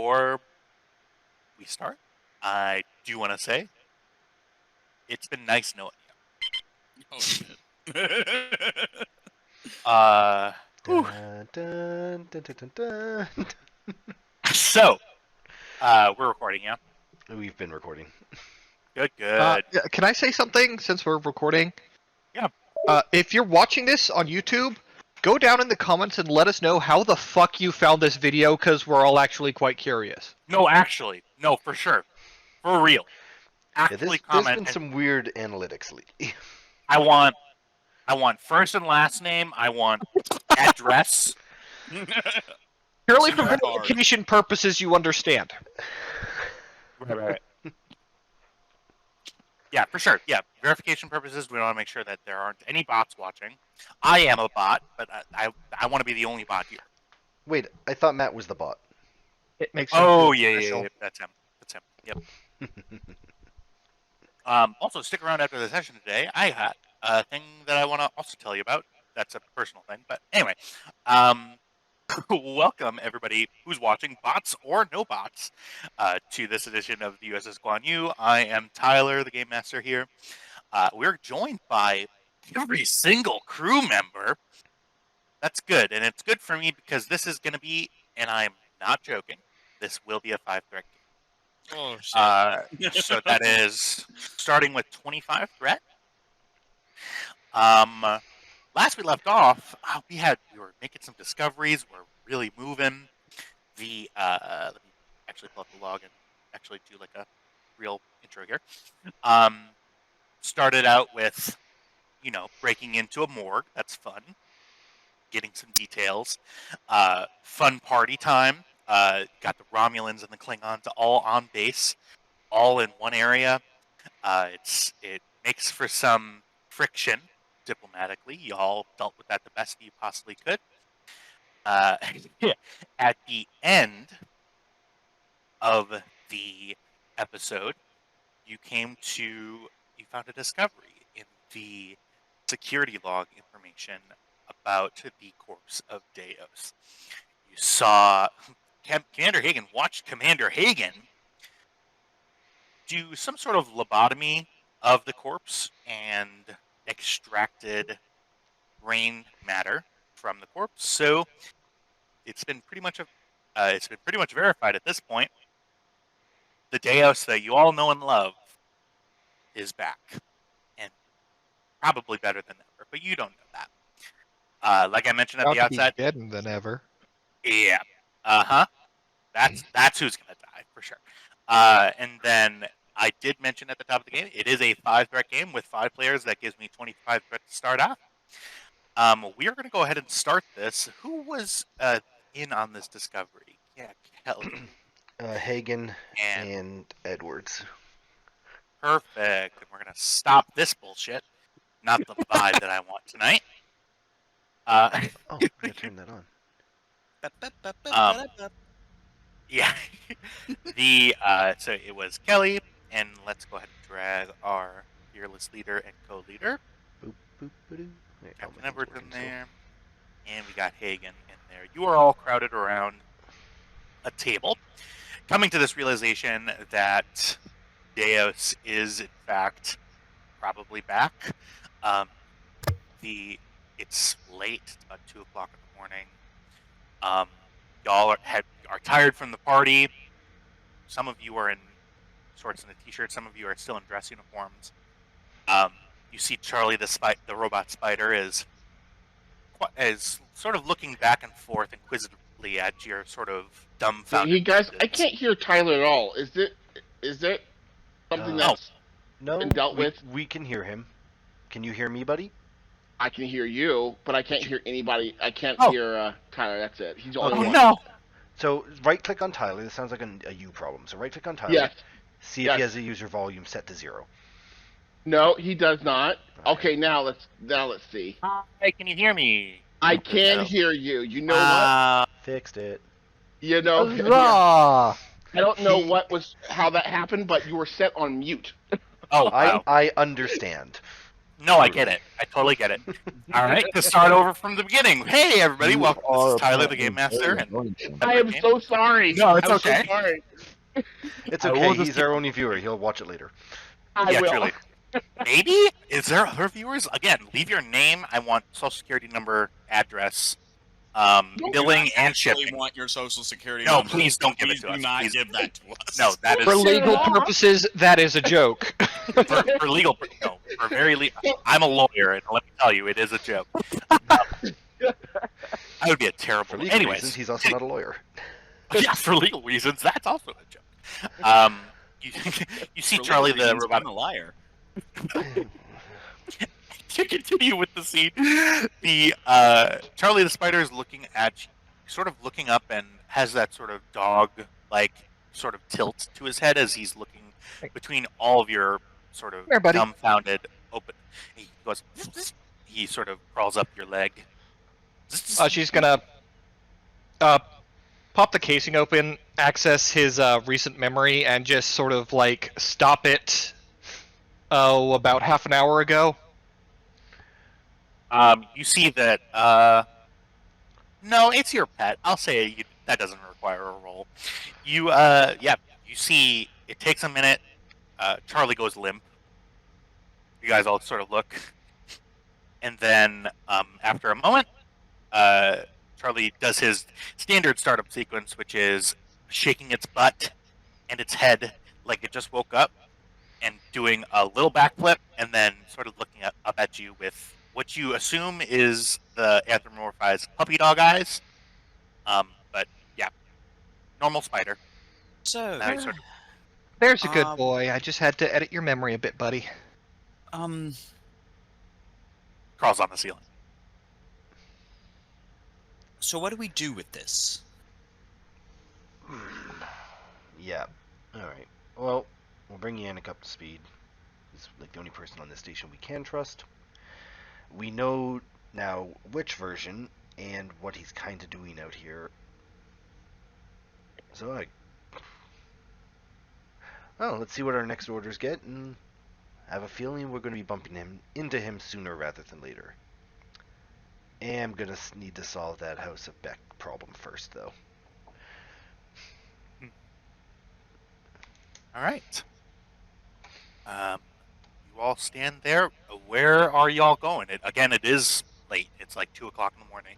before we start, I do want to say it's been nice knowing you. Oh shit. Whew. Dun, dun, dun, dun, dun, dun. So, we're recording, yeah? We've been recording. Good, good. Yeah, can I say something since we're recording? Yeah. If you're watching this on YouTube, go down in the comments and let us know how the fuck you found this video, because we're all actually quite curious. No, actually. No, for sure. For real. Yeah, Actually there's comment. been some weird analytics lately. I want first and last name. I want address. Purely Some for hard. verification purposes, you understand. Right. Yeah, for sure. Yeah, verification purposes, we want to make sure that there aren't any bots watching. I am a bot, but I want to be the only bot here. Wait, I thought Matt was the bot. It makes sense. Oh, yeah. That's him. Yep. Also, stick around after the session today. I had a thing that I want to also tell you about. That's a personal thing, but anyway. Welcome everybody who's watching, bots or no bots, to this edition of the USS Guan Yu. I am Tyler, the game master here. We're joined by every single crew member. That's good, and it's good for me because this is going to be, and I'm not joking, this will be a 5-threat game. Oh shit. So that is starting with 25 threat. Last we left off, we were making some discoveries. We're really moving. Let me actually pull up the log and actually do like a real intro here. Started out with, breaking into a morgue. That's fun. Getting some details. Fun party time. Got the Romulans and the Klingons all on base, all in one area. It makes for some friction. Diplomatically, y'all dealt with that the best you possibly could. At the end of the episode, you found a discovery in the security log information about the corpse of Deus. You saw Commander Hagen watched Commander Hagen do some sort of lobotomy of the corpse and extracted brain matter from the corpse. So it's been pretty much verified at this point. The Deus that you all know and love is back, and probably better than ever. But you don't know that. Like I mentioned at the outset, Better than ever. Yeah. That's who's gonna die for sure. And then I did mention at the top of the game, it is a 5-threat game with 5 players. That gives me 25 threats to start off. We are going to go ahead and start this. Who was in on this discovery? Yeah, Kelly. Hagen and Edwards. Perfect. And we're going to stop this bullshit. Not the vibe that I want tonight. Oh, I gotta turn that on. Yeah. So it was Kelly, and let's go ahead and drag our fearless leader and co-leader. Boop, boop, ba-doo. Wait, Captain my thing's Edwards in working, so- there, and we got Hagen in there. You are all crowded around a table, coming to this realization that Deus is in fact probably back. It's late. It's about 2:00 in the morning. Y'all are tired from the party. Some of you are in shorts and a t-shirt. Some of you are still in dress uniforms. You see Charlie, the robot spider, is sort of looking back and forth inquisitively at your sort of dumbfounded. You guys, I can't hear Tyler at all. Is it something that's No, been dealt with? We can hear him. Can you hear me, buddy? I can hear you, but I can't hear anybody. I can't hear Tyler. That's it. He's the only one. No. So right-click on Tyler. This sounds like a you problem. So right-click on Tyler. Yes. See if he has the user volume set to 0. No, he does not. Okay, now let's see. Hi, can you hear me? I can hear you. You know what? Fixed it. You know. Huzzah! I don't know how that happened, but you were set on mute. Oh, wow. I understand. No, I get it. I totally get it. All right, to start over from the beginning. Hey, everybody, You welcome. This are is Tyler, the apparently Game Master, very and anointing. I am so sorry. No, it's I'm okay. so sorry. It's I okay. will just He's keep- our only viewer. He'll watch it later. I yeah, will. truly. Maybe is there other viewers? Again, leave your name. I want social security number, address, billing, and shipping. Want your social security No, number. please don't give it Please to do us. not Please. give that to us. No, that For is legal off. purposes, that is a joke. for legal. No, for very legal. I'm a lawyer, and let me tell you, it is a joke. I would be a terrible. For legal Anyways, reasons, he's also not a lawyer. yeah, for legal reasons, that's also a joke. You, you see For Charlie legal the reasons, robot. I'm a liar. To continue with the scene, the Charlie the spider is looking at, sort of looking up, and has that sort of dog-like sort of tilt to his head as he's looking between all of your sort of Come here, buddy. dumbfounded open. He goes. He sort of crawls up your leg. She's gonna pop the casing open, access his recent memory, and just sort of like stop it. Oh, about half an hour ago. You see that. No, it's your pet. I'll say that doesn't require a roll. Yeah, you see. It takes a minute. Charlie goes limp. You guys all sort of look, and then after a moment, Charlie does his standard startup sequence, which is shaking its butt and its head like it just woke up, and doing a little backflip, and then sort of looking up at you with what you assume is the anthropomorphized puppy dog eyes. But yeah, normal spider. So, Now he sort of There's a good Um, boy. I just had to edit your memory a bit, buddy. crawls on the ceiling. so what do we do with this? Yeah. All right. Well, we'll bring Yannick up to speed. He's like the only person on this station we can trust. We know now which version and what he's kind of doing out here. So let's see what our next orders get, and I have a feeling we're going to be bumping into him sooner rather than later. Am gonna need to solve that House of Beck problem first, though. All right. You all stand there. Where are y'all going? It is late. It's like 2:00 in the morning.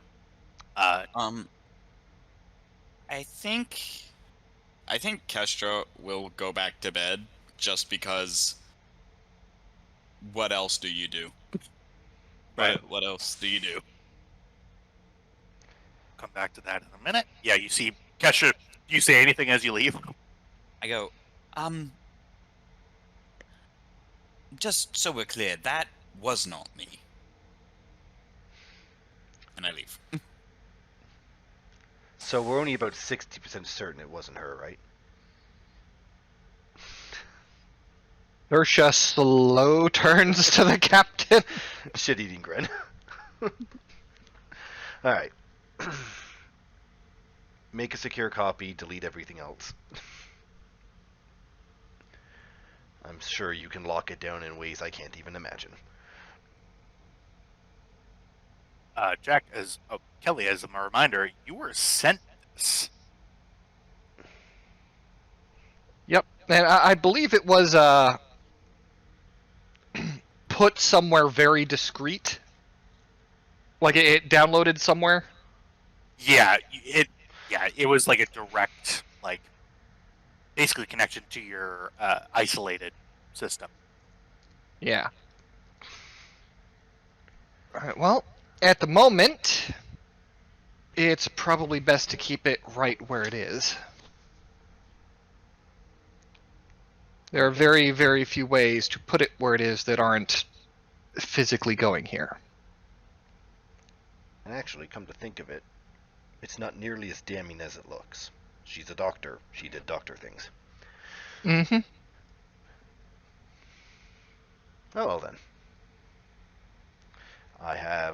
I think Kestra will go back to bed just because. What else do you do? Right. What else do you do? Come back to that in a minute. Yeah, you see Kesha. Do you say anything as you leave? I go, just so we're clear, that was not me. And I leave. So we're only about 60% certain it wasn't her, right? Ursha slow turns to the captain. Shit-eating grin. Alright. Make a secure copy, delete everything else. I'm sure you can lock it down in ways I can't even imagine. Kelly, as a reminder, you were sent this. Yep, and I believe it was put somewhere very discreet. Like it downloaded somewhere. Yeah, it was like a direct, like, basically connection to your isolated system. Yeah. Alright, well, at the moment, it's probably best to keep it right where it is. There are very, very few ways to put it where it is that aren't physically going here. And actually, come to think of it, it's not nearly as damning as it looks. She's a doctor. She did doctor things. Mm-hmm. Oh, well then. I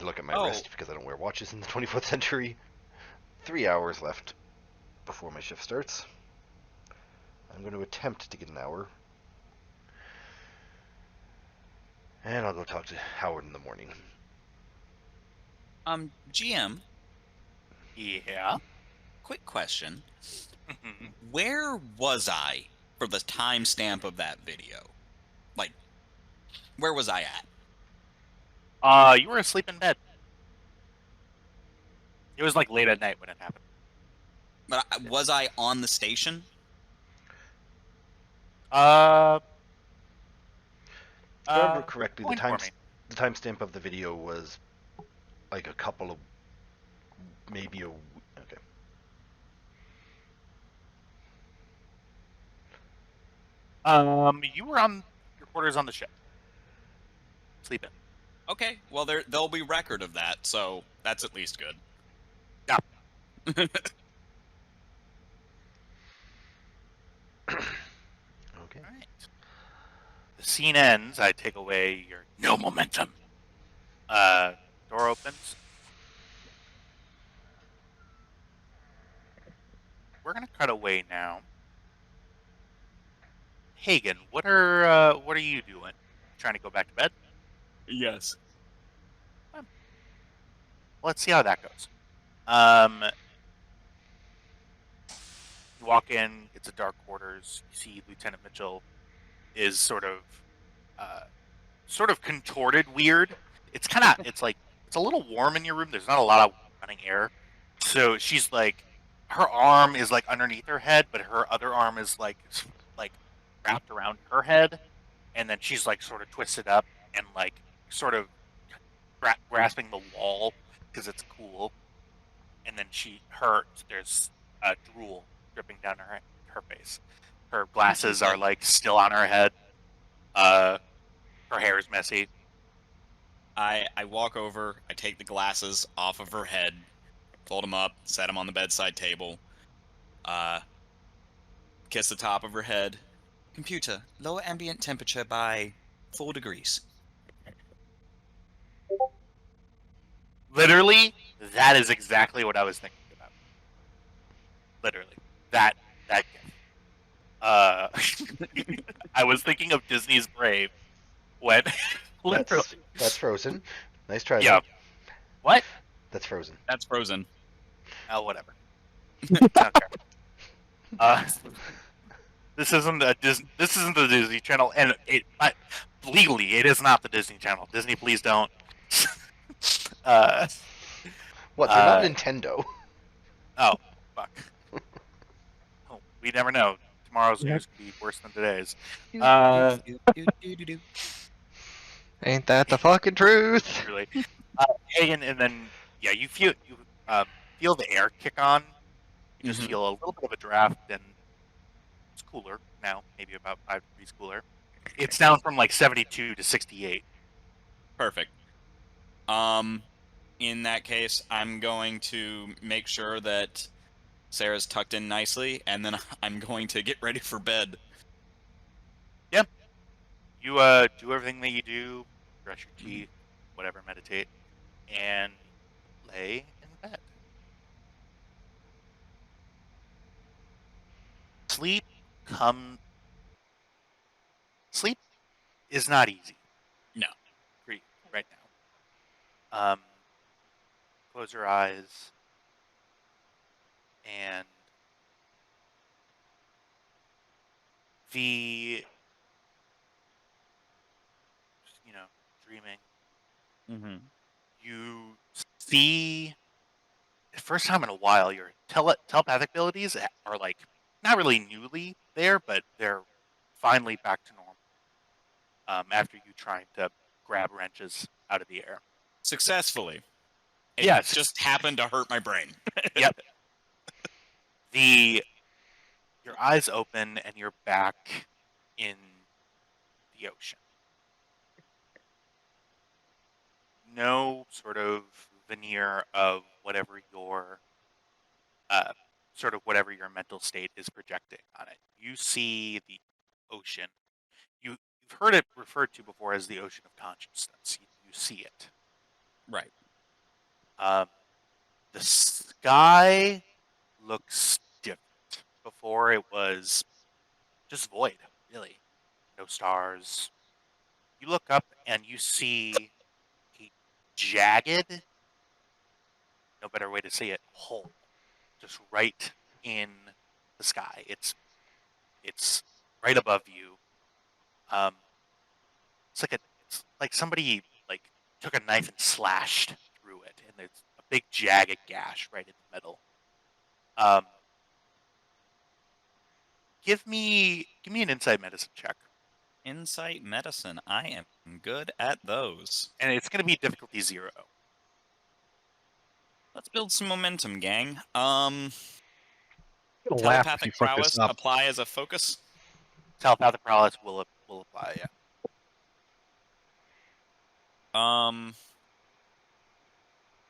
look at my wrist because I don't wear watches in the 24th century. 3 hours left before my shift starts. I'm going to attempt to get an hour. And I'll go talk to Howard in the morning. GM, Yeah. quick question. Mhm. Where was I for the timestamp of that video? Like, where was I at? You were asleep in bed. It was like late at night when it happened. But was I on the station? If Uh, I remember correctly, the point for me. timestamp of the video was like a couple of, maybe a. Okay. You were on your quarters on the ship, sleeping. Okay, well there'll be record of that, so that's at least good. Yeah. Okay. All right. The scene ends. I take away your no momentum. Door opens. We're gonna cut away now. Hagen, what are you doing? Trying to go back to bed? Yes. Let's see how that goes. You walk in. It's a dark quarters. You see Lieutenant Mitchell is uh, sort of contorted, weird. It's like it's a little warm in your room. There's not a lot of running air, so she's like, her arm is like underneath her head, but her other arm is like wrapped around her head, and then she's like sort of twisted up and like sort of grasping the wall because it's cool, and then there's drool dripping down her face. Her glasses are like still on her head. Uh, her hair is messy. I walk over, I take the glasses off of her head, fold them up, set them on the bedside table, kiss the top of her head. Computer, lower ambient temperature by 4 degrees. Literally, that is exactly what I was thinking about. Literally, that gif. Uh, I was thinking of Disney's Brave when literally. That's Frozen. Nice try, Yeah. though. What? That's Frozen. That's Frozen. Oh, whatever. I don't care. This isn't This isn't the Disney Channel, and legally, it is not the Disney Channel. Disney, please don't. uh, What? They're not uh, Nintendo. oh, fuck. Oh, we never know. Tomorrow's news could be worse than today's. Ain't that the fucking truth? Truly. And then yeah, you feel the air kick on. You just Mhm. feel a little bit of a draft, and it's cooler now, maybe about 5 degrees cooler. It's down from like 72 to 68. Perfect. In that case, I'm going to make sure that Sarah's tucked in nicely, and then I'm going to get ready for bed. Yep. You do everything that you do, brush your teeth, whatever, meditate, and lay in bed. Sleep come Sleep is not easy. No. For you right now. Close your eyes and the you know dreaming. Mm-hmm. You see, the first time in a while, your telepathic abilities are like not really newly there, but they're finally back to normal. After you trying to grab wrenches out of the air. Successfully. It Yes. just happened to hurt my brain. Yep. Your eyes open and you're back in the ocean. No sort of veneer of whatever your whatever your mental state is projecting on it. You see the ocean. You've heard it referred to before as the ocean of consciousness. You see it. Right. The sky looks different. Before it was just void, really. No stars, You look up and you see a jagged, no better way to say it, hole, just right in the sky. It's right above you. Um, it's like somebody like took a knife and slashed through it, and there's a big jagged gash right in the middle. Um, give me an insight medicine check, Insight medicine. I am good at those. and it's going to be difficulty 0. Let's build some momentum, gang. I'm gonna laugh if you Telepathic fuck this prowess up. apply as a focus. Telepathic prowess will apply. Yeah.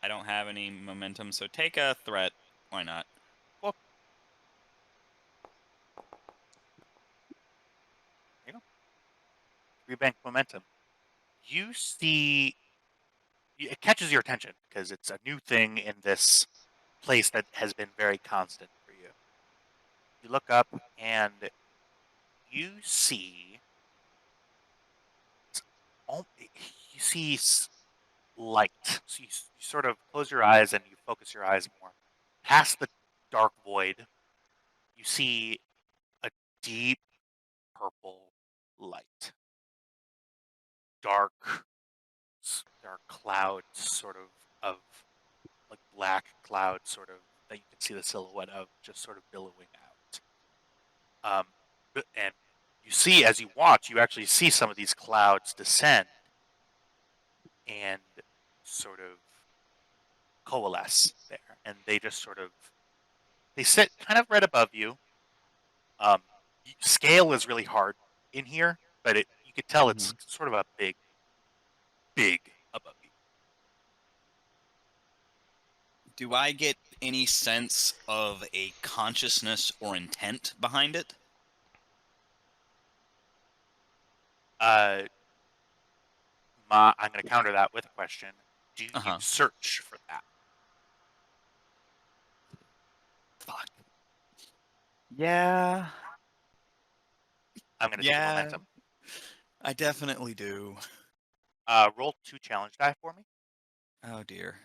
I don't have any momentum, so take a threat. Why not? Well, there you go. Rebank momentum. You see, it catches your attention because it's a new thing in this place that has been very constant for you. You look up and you see, you see light. So you sort of close your eyes and you focus your eyes more. Past the dark void, you see a deep purple light. Dark clouds, sort of like black clouds, sort of that you can see the silhouette of, just sort of billowing out. And you see, as you watch, you actually see some of these clouds descend and sort of coalesce there, and they just sort of they sit kind of right above you. Um, Scale is really hard in here, but you could tell it's sort of a big above you. Do I get any sense of a consciousness or intent behind it? I'm going to counter that with a question. Do you search for that? Fuck. Yeah. I'm going to take a momentum. I definitely do. Roll 2 challenge die for me. Oh dear.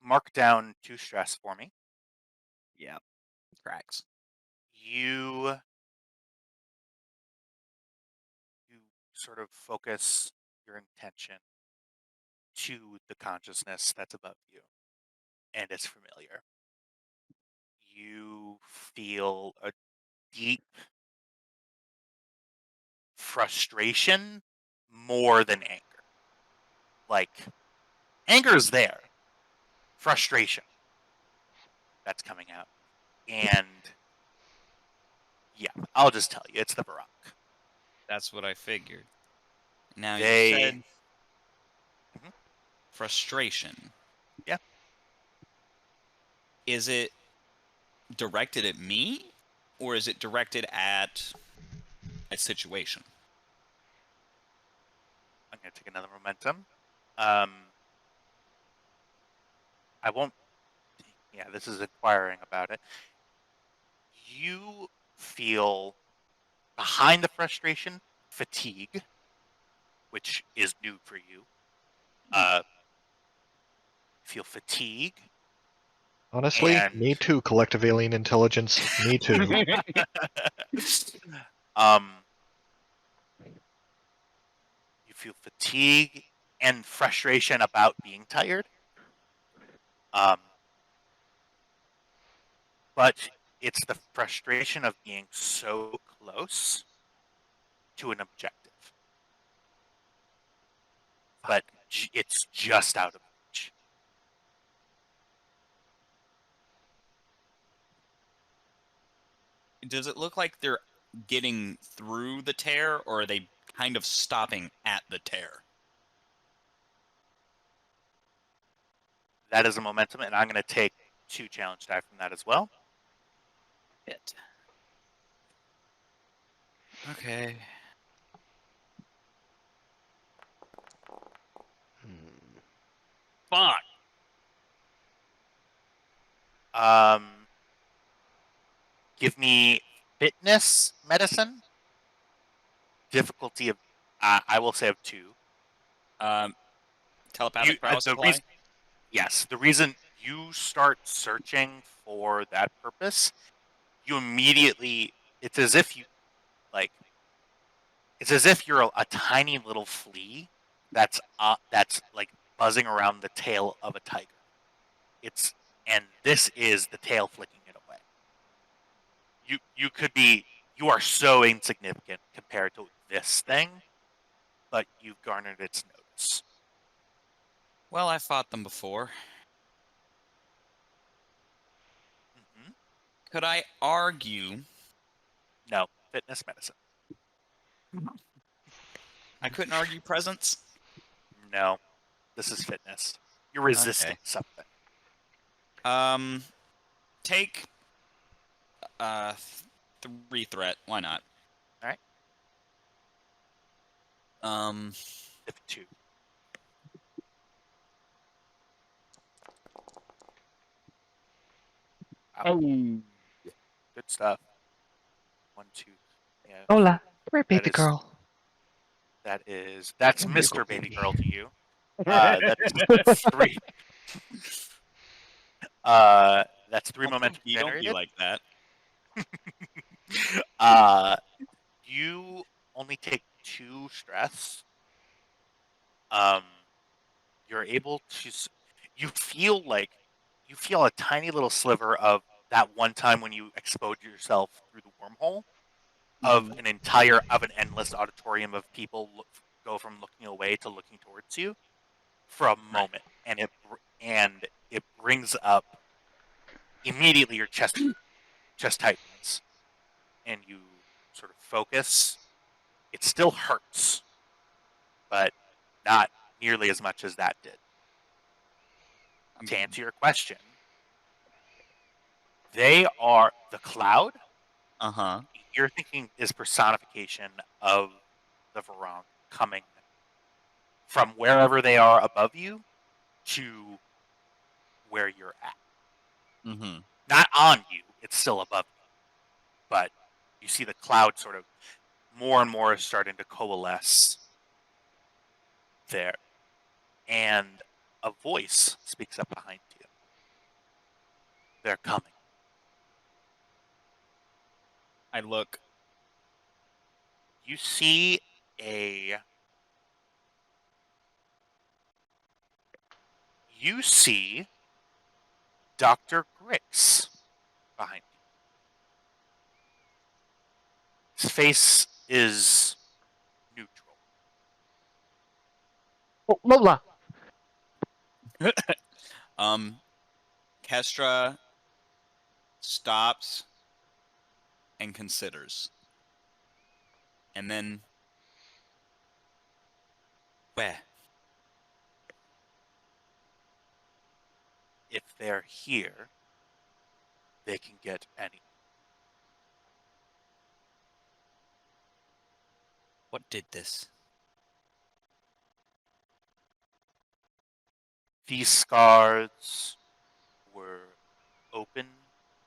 Mark down 2 stress for me. Yeah. Cracks. You sort of focus your intention to the consciousness that's above you, and it's familiar. You feel a deep frustration more than anger. Like, anger is there. Frustration, that's coming out. And yeah, I'll just tell you, it's the Barak. That's what I figured. Now They- you said Mhm. frustration. Yeah. Is it directed at me, or is it directed at a situation? I'm going to take another momentum. I won't. Yeah, this is inquiring about it. You feel behind the frustration, fatigue, which is new for you. Feel fatigue. Honestly, And me too, collective alien intelligence. Me too. You feel fatigue and frustration about being tired. But it's the frustration of being so close to an objective. But it's just out of reach. Does it look like they're getting through the tear, or are they kind of stopping at the tear? That is a momentum, and I'm going to take 2 challenge die from that as well. Hit. Okay. Fuck. Give me fitness medicine. Difficulty of, I will say of 2. Telepathic power The supply. reason, yes, the reason you start searching for that purpose, you immediately, it's as if you like, it's as if you're a tiny little flea that's like buzzing around the tail of a tiger. And this is the tail flicking it away. You are so insignificant compared to this thing, but you've garnered its notice. Well, I fought them before. Mm-hmm. Could I argue? No, fitness medicine. I couldn't argue presence. No, this is fitness. You're resisting Okay. something. Take 3 threat. Why not? All right. If 2. Oh. Good stuff. 1, 2. Yeah. Hola, where That baby is- girl? That's There you Mr. go, Baby baby. Girl to you. That's 3. That's 3 momentum You don't be generated. like that. You only take 2 stress. You're able to. You feel a tiny little sliver of that one time when you exposed yourself through the wormhole of an endless auditorium of people go from looking away to looking towards you for a moment, and it brings up immediately your chest tightens, and you sort of focus. It still hurts, but not nearly as much as that did. To answer your question, they are the cloud. Uh-huh. You're thinking is personification of the Varong coming from wherever they are above you to where you're at. Mm-hmm. Not on you, it's still above you. But you see the cloud sort of more and more is starting to coalesce there. And a voice speaks up behind you. They're coming. I look. You see a. You see Dr. Grix behind you. His face is neutral. Oh, Lola. Kestra stops and considers. And then where? If they're here, they can get any. What did this? These scars were open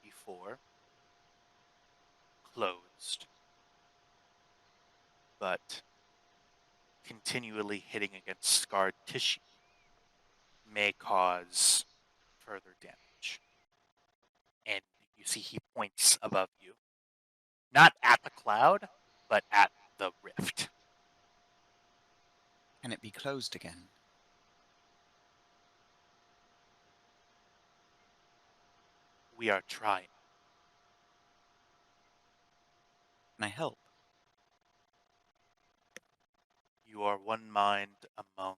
before, closed, but continually hitting against scarred tissue may cause further damage. And you see he points above you. Not at the cloud, but at the rift. Can it be closed again? We are trying. Can I help? You are one mind among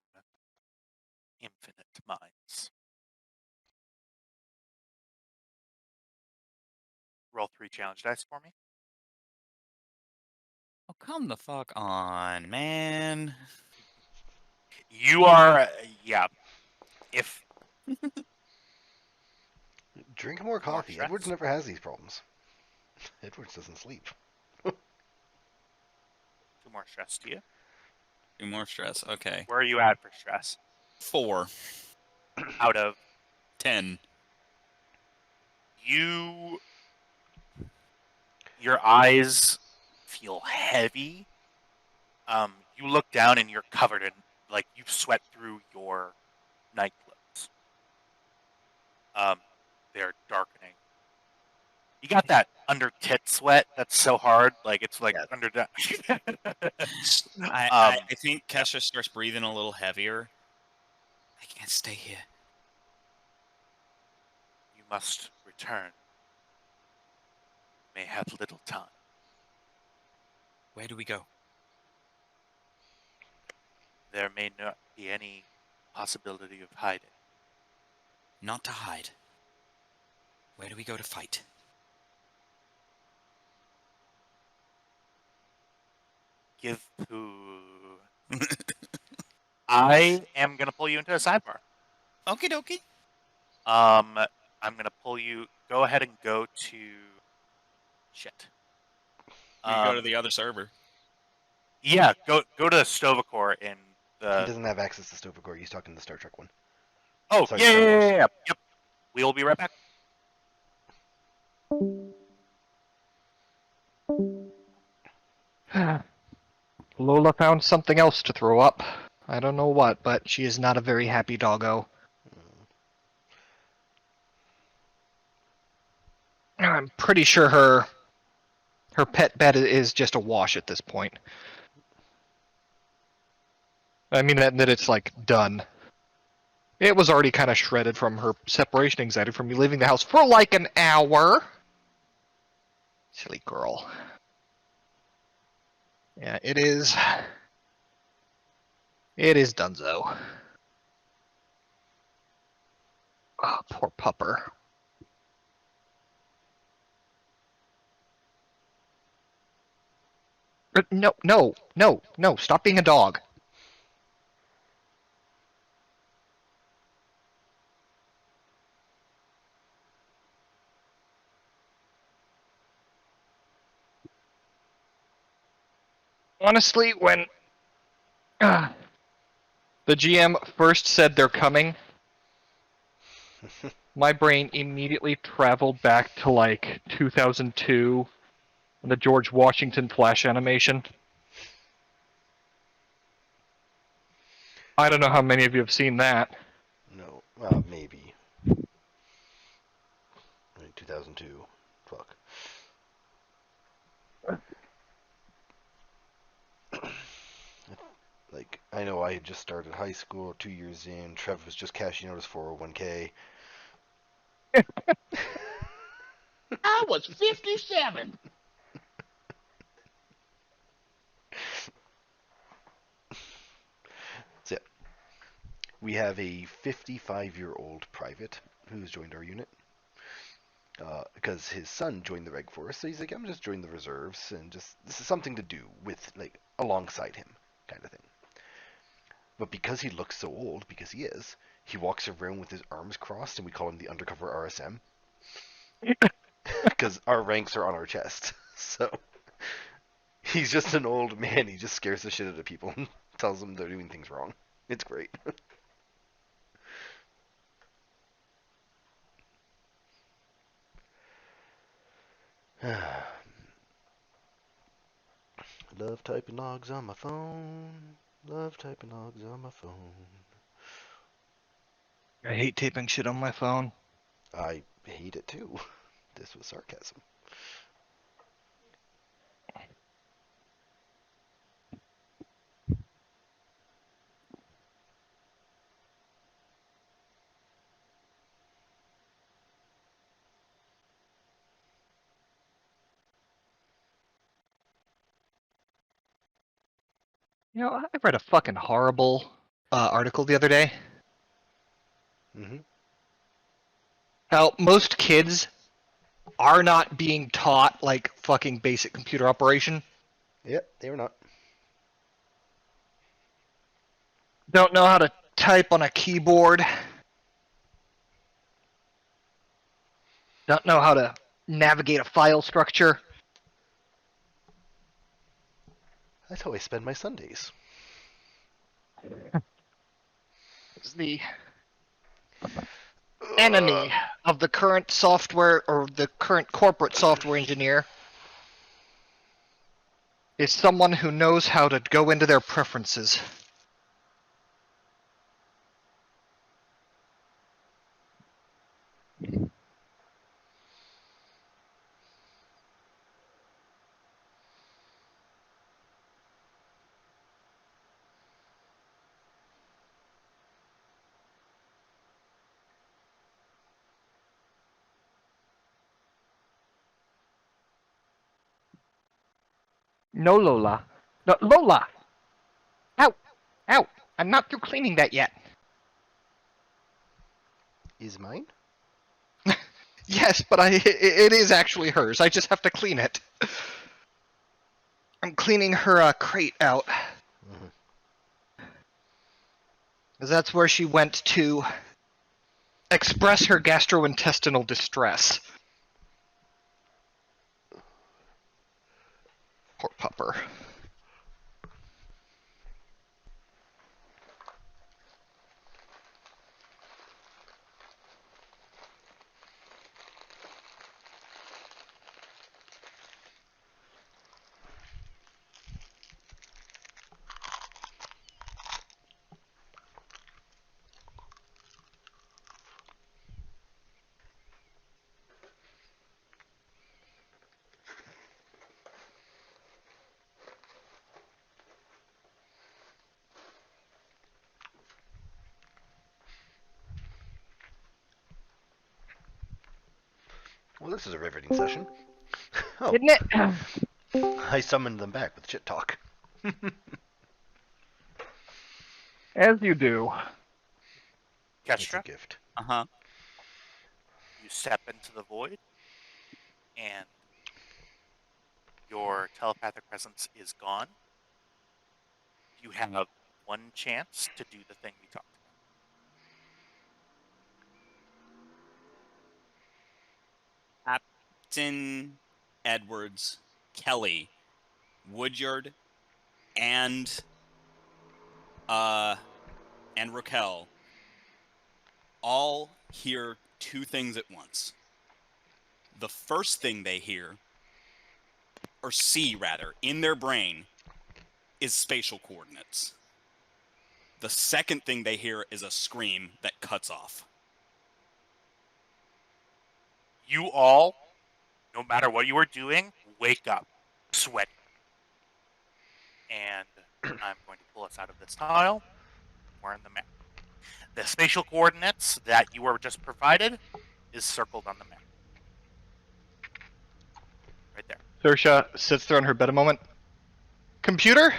infinite minds. Roll 3 challenge dice for me. Oh, come the fuck on, man. You are, yeah. If Drink more coffee. stress? Edwards never has these problems. Edwards doesn't sleep. 2 more stress to you. 2 more stress. Okay. Where are you at for stress? 4. Out of 10. Your eyes feel heavy. You look down and you're covered in, like, you've sweat through your night clothes. They're darkening. You got that under tit sweat that's so hard, like it's like Yeah. under. I think Kesha starts breathing a little heavier. I can't stay here. You must return. May have little time. Where do we go? There may not be any possibility of hiding. Not to hide. Where do we go to fight? Give to. I am gonna pull you into a sidebar. Okie dokie. I'm gonna pull you. Go ahead and go to. Shit. We can go to the other server. Yeah, go to Stovacor in the. He doesn't have access to Stovacor. He's talking to the Star Trek one. Oh, Sorry, yeah, Star Wars. Yep. We'll be right back. Lola found something else to throw up. I don't know what, but she is not a very happy doggo. I'm pretty sure her pet bed is just a wash at this point. I mean that it's like done. It was already kind of shredded from her separation anxiety from me leaving the house for like an hour. Silly girl. Yeah, it is. It is donezo. Oh, poor pupper. No, stop being a dog. Honestly, when the GM first said they're coming, my brain immediately traveled back to like 2002, the George Washington Flash animation. I don't know how many of you have seen that. No. Well, maybe. 2002. Fuck. Like, I know I had just started high school, 2 years in. Trev was just cashing out his 401k. I was 57. So, we have a 55-year-old private who's joined our unit. Because his son joined the Reg Force, so he's like, I'm just joining the reserves, and just, this is something to do with, like, alongside him, kind of thing. But because he looks so old, because he is, he walks around with his arms crossed, and we call him the undercover RSM. Because our ranks are on our chest. So he's just an old man. He just scares the shit out of people and tells them they're doing things wrong. It's great. Love typing logs on my phone. Love typing logs on my phone. I hate taping shit on my phone. I hate it too. This was sarcasm. You know, I read a fucking horrible article the other day. Mm-hmm. How most kids are not being taught like fucking basic computer operation. Yep, they were not. Don't know how to type on a keyboard. Don't know how to navigate a file structure. That's how I spend my Sundays. It's the enemy of the current software or the current corporate software engineer is someone who knows how to go into their preferences. No, Lola. No, Lola! Ow! Ow! I'm not through cleaning that yet. Is mine? Yes, but it is actually hers. I just have to clean it. I'm cleaning her crate out. Mhm. 'Cause that's where she went to express her gastrointestinal distress. Poor pupper. Well, this is a riveting session. Oh, Isn't it? I summoned them back with shit talk. As you do. It's a Kestra, gift. Uh-huh. you step into the void, and your telepathic presence is gone. You have one chance to do the thing we talked Captain Edwards, Kelly, Woodyard, and Raquel all hear two things at once. The first thing they hear, or see rather, in their brain is spatial coordinates. The second thing they hear is a scream that cuts off. You all, no matter what you are doing, wake up, sweaty. And I'm going to pull us out of this tile. We're in the map. The spatial coordinates that you were just provided is circled on the map. Right there. Saoirse sits there on her bed a moment. Computer?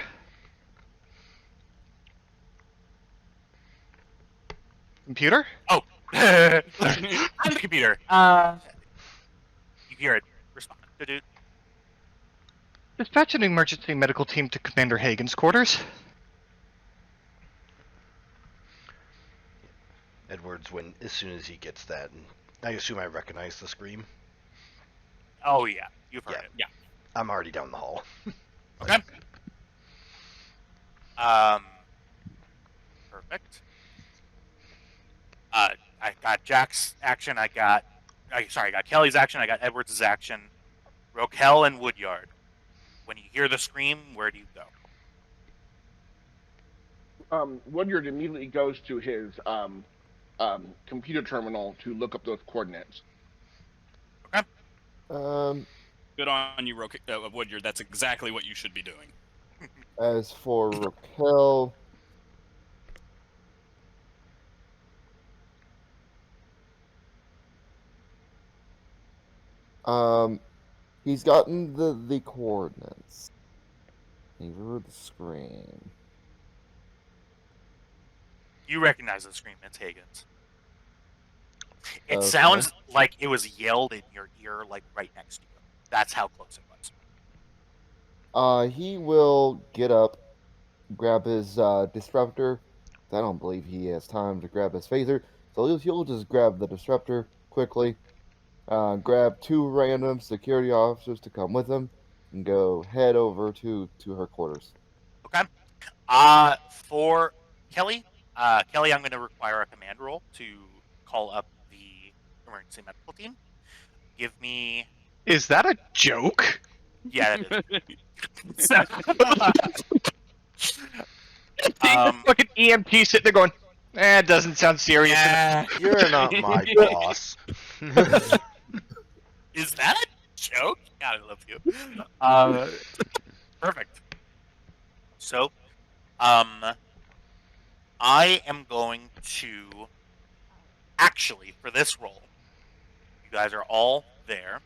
Computer? Oh, I'm the computer. You hear it respond. Dude. Dispatch an emergency medical team to Commander Hagen's quarters. Edwards, as soon as he gets that, and I assume I recognize the scream. Oh yeah, you've heard Yeah. it. Yeah. I'm already down the hall. Okay. Perfect. I got Jack's action. I got Kelly's action. I got Edwards' action. Roquel and Woodyard. When you hear the scream, where do you go? Woodyard immediately goes to his computer terminal to look up those coordinates. Good on you, Woodyard. That's exactly what you should be doing. As for Raquel, he's gotten the coordinates. He heard the scream. You recognize the scream. It's Hagen's. It Okay. sounds like it was yelled in your ear, like right next to you. That's how close it was. He will get up, grab his disruptor. I don't believe he has time to grab his phaser, so he'll just grab the disruptor quickly. Grab two random security officers to come with him, and go head over to her quarters. Okay. For Kelly, I'm going to require a command roll to call up the emergency medical team. Give me. Is that a joke? Yeah, that is. So, Fucking EMT sitting there going, it doesn't sound serious enough. yeah. You're not my boss. Is that a joke? God, I love you. Perfect. So, I am going to actually for this role. You guys are all there.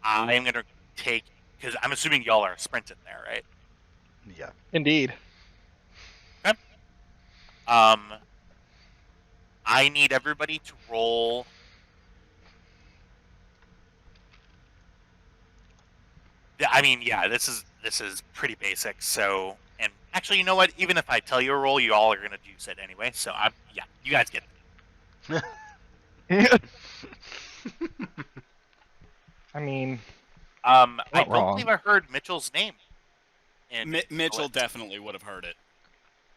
I am gonna take because I'm assuming y'all are sprinting there, right? Yeah. Indeed. Okay. Um, I need everybody to roll. I mean, yeah, this is pretty basic. So, and actually, you know what? Even if I tell you a roll, you all are gonna use it anyway. So, yeah, you guys get I mean, I not don't wrong. believe I heard Mitchell's name. In Mitchell definitely would have heard it.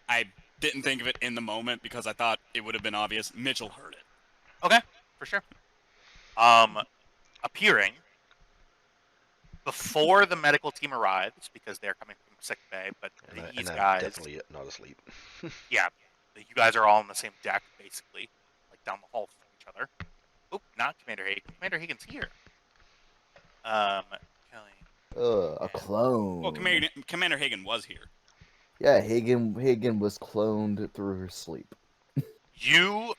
I didn't think of it in the moment because I thought it would have been obvious. Mitchell heard it. Okay, for sure. Appearing before the medical team arrives because they're coming from sick bay, but these and I'm guys, definitely not asleep. yeah, you guys are all on the same deck basically, like down the hall from each other. Oh, not Commander Hagen. Commander Hagen's here. Kelly. A clone. Well, Commander Hagen was here. Yeah, Hagen was cloned through her sleep. You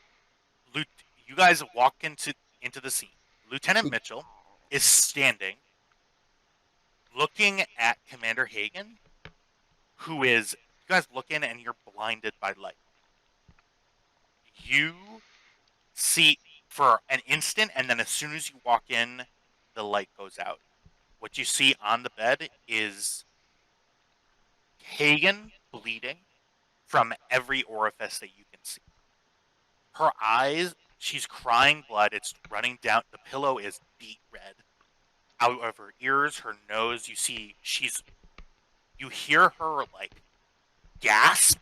guys walk into the scene. Lieutenant Mitchell is standing, looking at Commander Hagen, who is. You guys look in and you're blinded by light. You see for an instant, and then as soon as you walk in, the light goes out. What you see on the bed is Hagen bleeding from every orifice that you can see. Her eyes, she's crying blood. It's running down. The pillow is beet red. Out of her ears, her nose, you hear her like gasp,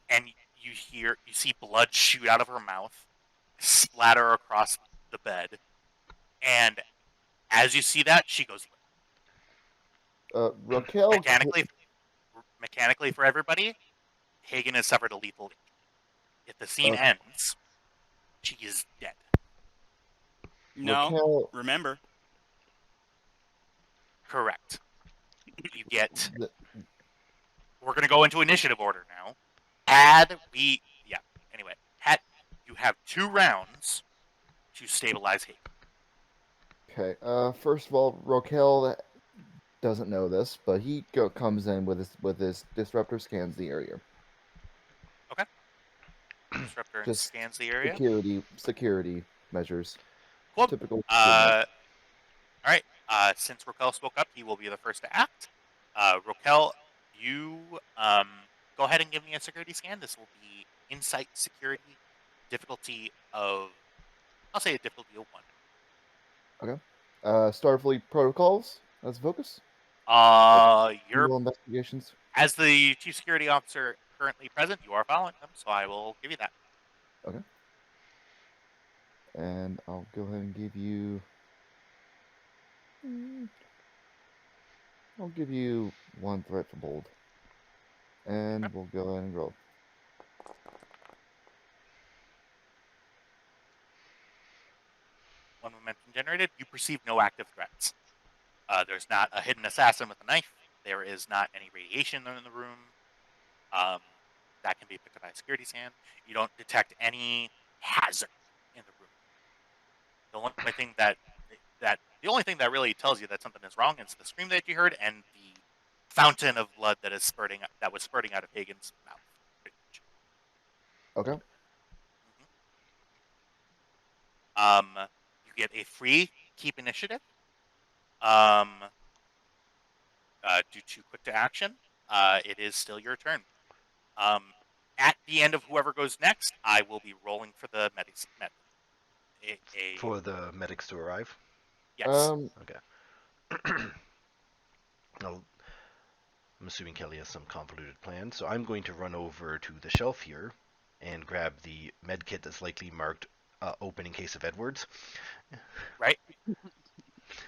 and you see blood shoot out of her mouth, splatter across the bed, and as you see that, she goes Raquel. mechanically for everybody. Hagen has suffered a lethal injury. If the scene ends, she is dead. No, Raquel, remember. Correct. You get. We're gonna go into initiative order now. Anyway, you have 2 rounds to stabilize Hagen. Okay. First of all, Raquel doesn't know this, but he comes in with his disruptor, scans the area. Okay. Disruptor Just scans the area. Security measures. Cool. Typical. All right. Since Raquel spoke up, he will be the first to act. Raquel, you go ahead and give me a security scan. This will be insight security, difficulty of, I'll say a difficulty of 1. Okay. Starfleet protocols as focus. You're Criminal investigations. as the chief security officer currently present, you are following them, so I will give you that. Okay. And I'll go ahead and give you. I'll give you 1 threat for bold. And Okay. we'll go ahead and roll. One momentum generated. You perceive no active threats. There's not a hidden assassin with a knife. There is not any radiation in the room. That can be picked up by a security scan. You don't detect any hazard in the room. The only thing that really tells you that something is wrong is the scream that you heard and the fountain of blood that was spurting out of Hagen's mouth. Okay. You get a free keep initiative. Due to quick to action, it is still your turn. At the end of whoever goes next, I will be rolling for the medics. For the medics to arrive. Yes. Okay. I'm assuming Kelly has some convoluted plan, so I'm going to run over to the shelf here and grab the med kit that's likely marked open in case of Edwards. Right?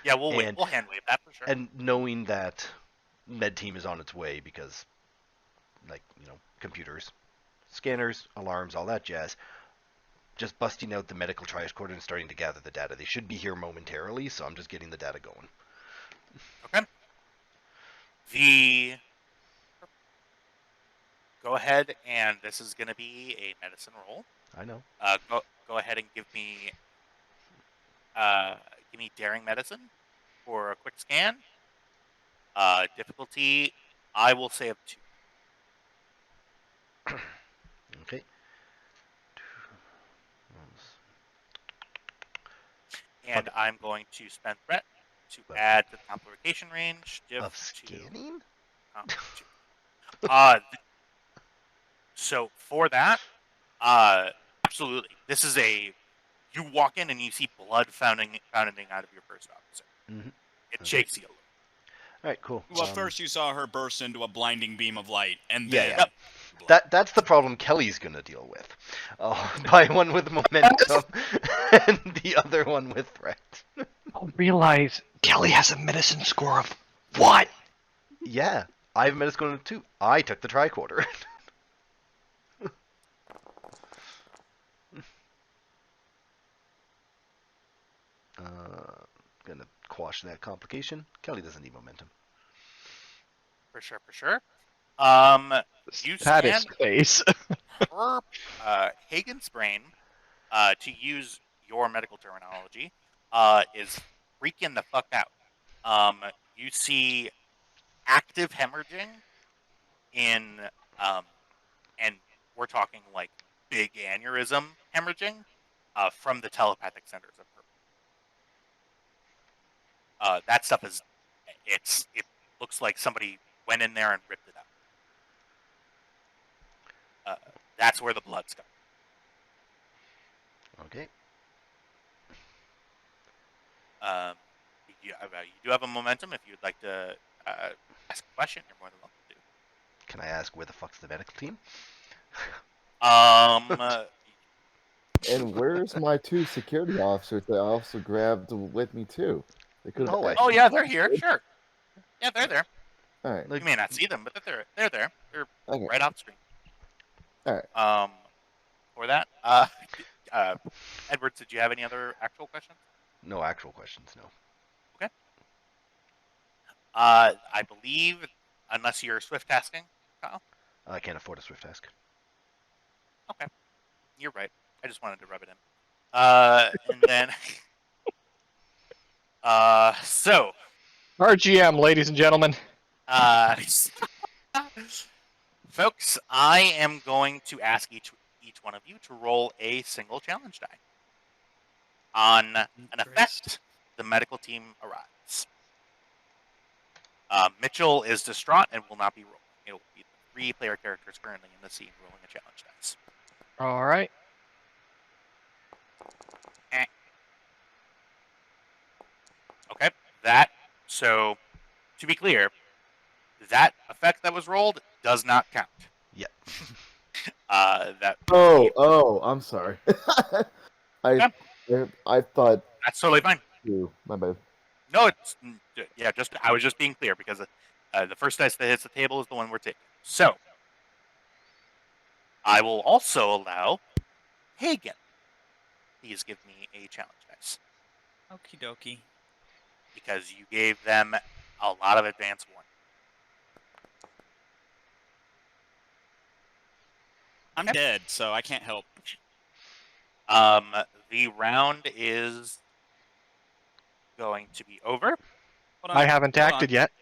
Yeah, we'll wait. And- We'll hand wave that for sure. And knowing that med team is on its way because, like, computers, scanners, alarms, all that jazz, just busting out the medical tricorder and starting to gather the data. They should be here momentarily, so I'm just getting the data going. Okay. Go ahead, and this is going to be a medicine roll. I know. Go ahead and give me daring medicine for a quick scan. Difficulty, I will say of 2. Okay. And I'm going to spend threat to What? add to the amplification range. Of Diff to scanning? So for that, absolutely. This is you walk in and you see blood founting out of your first officer. Mm-hmm. It Okay. shakes you a little. All right, cool. Well, first you saw her burst into a blinding beam of light, and Yeah, then yeah. That's the problem Kelly's gonna deal with. Buy one with momentum, and the other one with threat. I'll realize Kelly has a medicine score of what? Yeah, I have Metascore too. I took the tricorder. Gonna quash that complication. Kelly doesn't need momentum. For sure. You That is scan space. her Hagen's brain, to use your medical terminology, is freaking the fuck out. You see active hemorrhaging in, and we're talking like big aneurysm hemorrhaging, from the telepathic centers of her. That stuff it looks like somebody went in there and ripped it out. That's where the blood's coming. Okay. You do have a momentum. If you'd like to ask a question, you're more than welcome to. Can I ask where the fuck's the medical team? And where's my 2 security officers that I also grabbed with me too? They could have. hallway. Oh yeah, they're here. Sure. Yeah, they're there. All right. Like, You may not see them, but they're there. They're Okay. right off screen. All right. For that, Edwards, did you have any other actual questions? no actual questions, no. I believe, unless you're swift tasking, Kyle. I can't afford a swift task. Okay, you're right. I just wanted to rub it in. And then, so, RGM, ladies and gentlemen. folks, I am going to ask each one of you to roll a single challenge die. On an effect, the medical team arrives. Mitchell is distraught and will not be rolling. It will be the 3 player characters currently in the scene rolling a challenge dice. All right. Okay, so to be clear, that effect that was rolled does not count. Yeah. I'm sorry. I thought. That's totally fine. My bad. No, I was just being clear because the first dice that hits the table is the one we're taking. So, I will also allow Hagen. Please give me a challenge dice. Okie dokie. Because you gave them a lot of advance warning. I'm dead, so I can't help. The round is going to be over. Hold on, I haven't hold acted on. yet.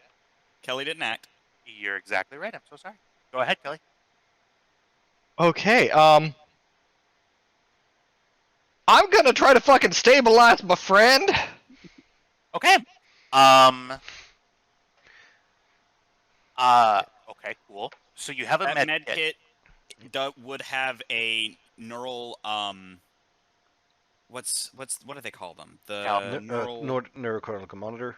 Kelly didn't act. You're exactly right. I'm so sorry. Go ahead, Kelly. Okay, I'm gonna try to fucking stabilize my friend. Okay. Okay, cool. So you have a That med kit. would have a neural what do they call them? The neural Neurocortical monitor.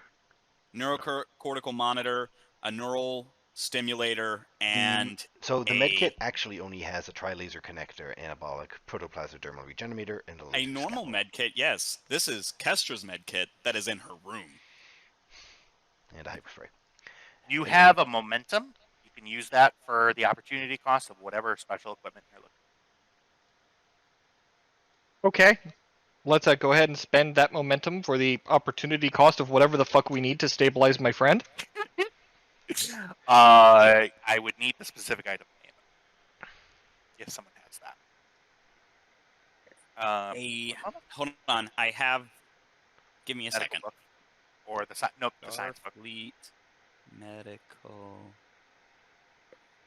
neurocortical monitor, a neural stimulator, and So the a medkit actually only has a tri-laser connector, anabolic, protoplasmodermal regenerator, and a a laser normal scalpel. medkit. Yes, this is Kestra's medkit that is in her room. And a hyperspray. You have a momentum. You can use that for the opportunity cost of whatever special equipment you're looking Okay. Let's go ahead and spend that momentum for the opportunity cost of whatever the fuck we need to stabilize my friend. for. I would need the specific item name if someone has that. Hold on, I have. Give me a Medical second. book. Or the the science book. Starfleet medical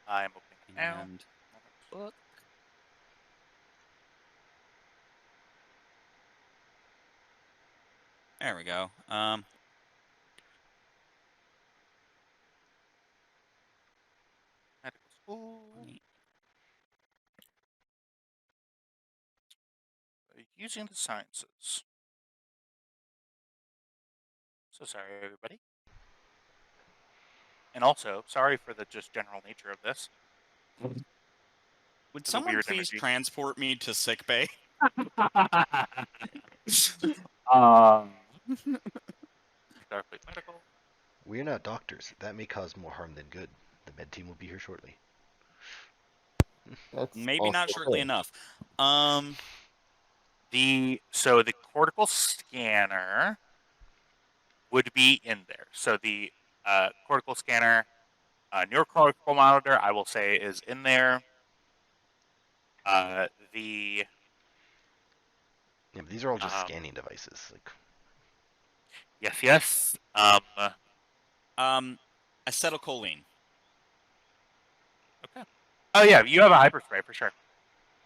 I'm opening it now. and book. There we go. Medical school. Using the sciences. So sorry, everybody. And also, sorry for the just general nature of this. Would It's a someone weird please energy. transport me to sickbay? Starfleet Medical. We're not doctors. That may cause more harm than good. The med team will be here shortly. That's Maybe not also shortly fair. enough. The cortical scanner would be in there. So the cortical scanner, neurocortical monitor, I will say, is in there. The Yeah, but these are all just scanning devices. Like, yes. Acetylcholine. Okay. Oh yeah, you have a hyperspray for sure.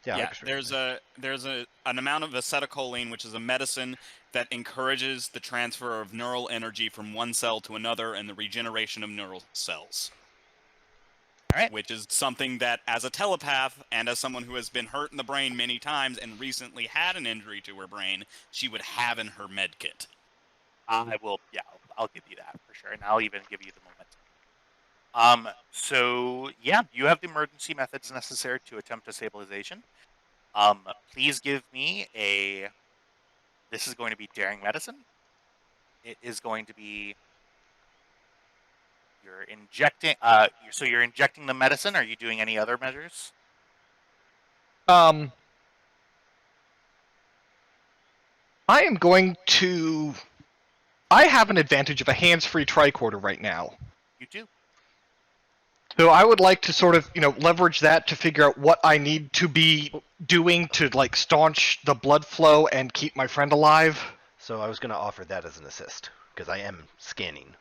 yeah, There's an amount of acetylcholine, which is a medicine that encourages the transfer of neural energy from one cell to another and the regeneration of neural cells. All right. Which is something that, as a telepath and as someone who has been hurt in the brain many times and recently had an injury to her brain, she would have in her med kit. I will. Yeah, I'll give you that for sure, and I'll even give you the momentum. So yeah, you have the emergency methods necessary to attempt a stabilization. Please give me a. This is going to be daring medicine. It is going to be. You're injecting. So you're injecting the medicine. Are you doing any other measures? I am going to. I have an advantage of a hands-free tricorder right now. You do. So I would like to sort of, leverage that to figure out what I need to be doing to, like, staunch the blood flow and keep my friend alive. so I was going to offer that as an assist, because I am scanning.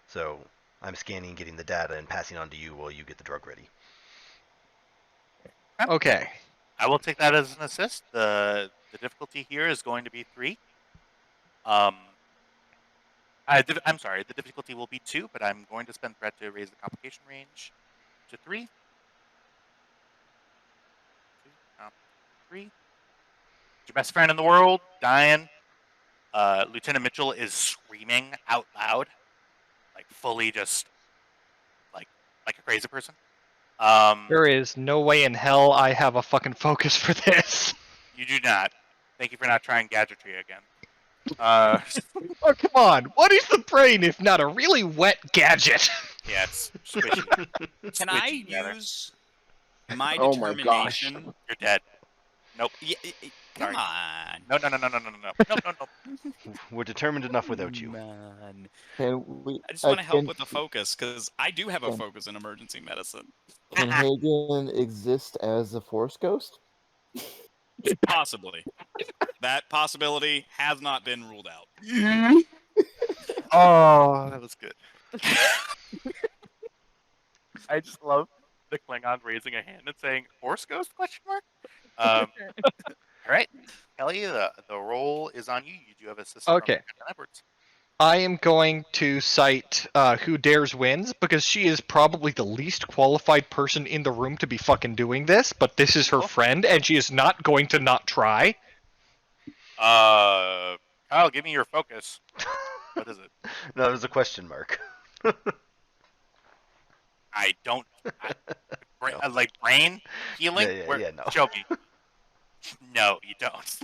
So I'm scanning, getting the data, and passing on to you while you get the drug ready. Okay. I will take that as an assist. The difficulty here is going to be 3. I'm sorry, the difficulty will be 2, but I'm going to spend threat to raise the complication range to 3. 3. Your best friend in the world, dying. Lieutenant Mitchell is screaming out loud, like fully just like a crazy person. There is no way in hell I have a fucking focus for this. You do not. Thank you for not trying gadgetry again. Oh, come on. What is the brain if not a really wet gadget? Yeah, it's squishy. Can I Squidgy, rather. use my Oh my gosh. determination? You're dead. Nope. Come Sorry. on. No. We're determined enough without you. Man. Can we? I just want to help can, with the focus, because I do have a can- focus in emergency medicine. Can Hagen exist as a Force Ghost? Possibly. That possibility has not been ruled out. Oh, that was good. I just love the Klingon raising a hand and saying "Force Ghost?" ? All right, Kelly, the roll is on you. You do have assist from Okay. Captain Edwards. I am going to cite Who Dares Wins, because she is probably the least qualified person in the room to be fucking doing this, but this is her Cool. friend, and she is not going to not try. Kyle, give me your focus. What is it? No, it was a question mark. I don't. Like brain healing? Yeah, no. Show me. No, you don't.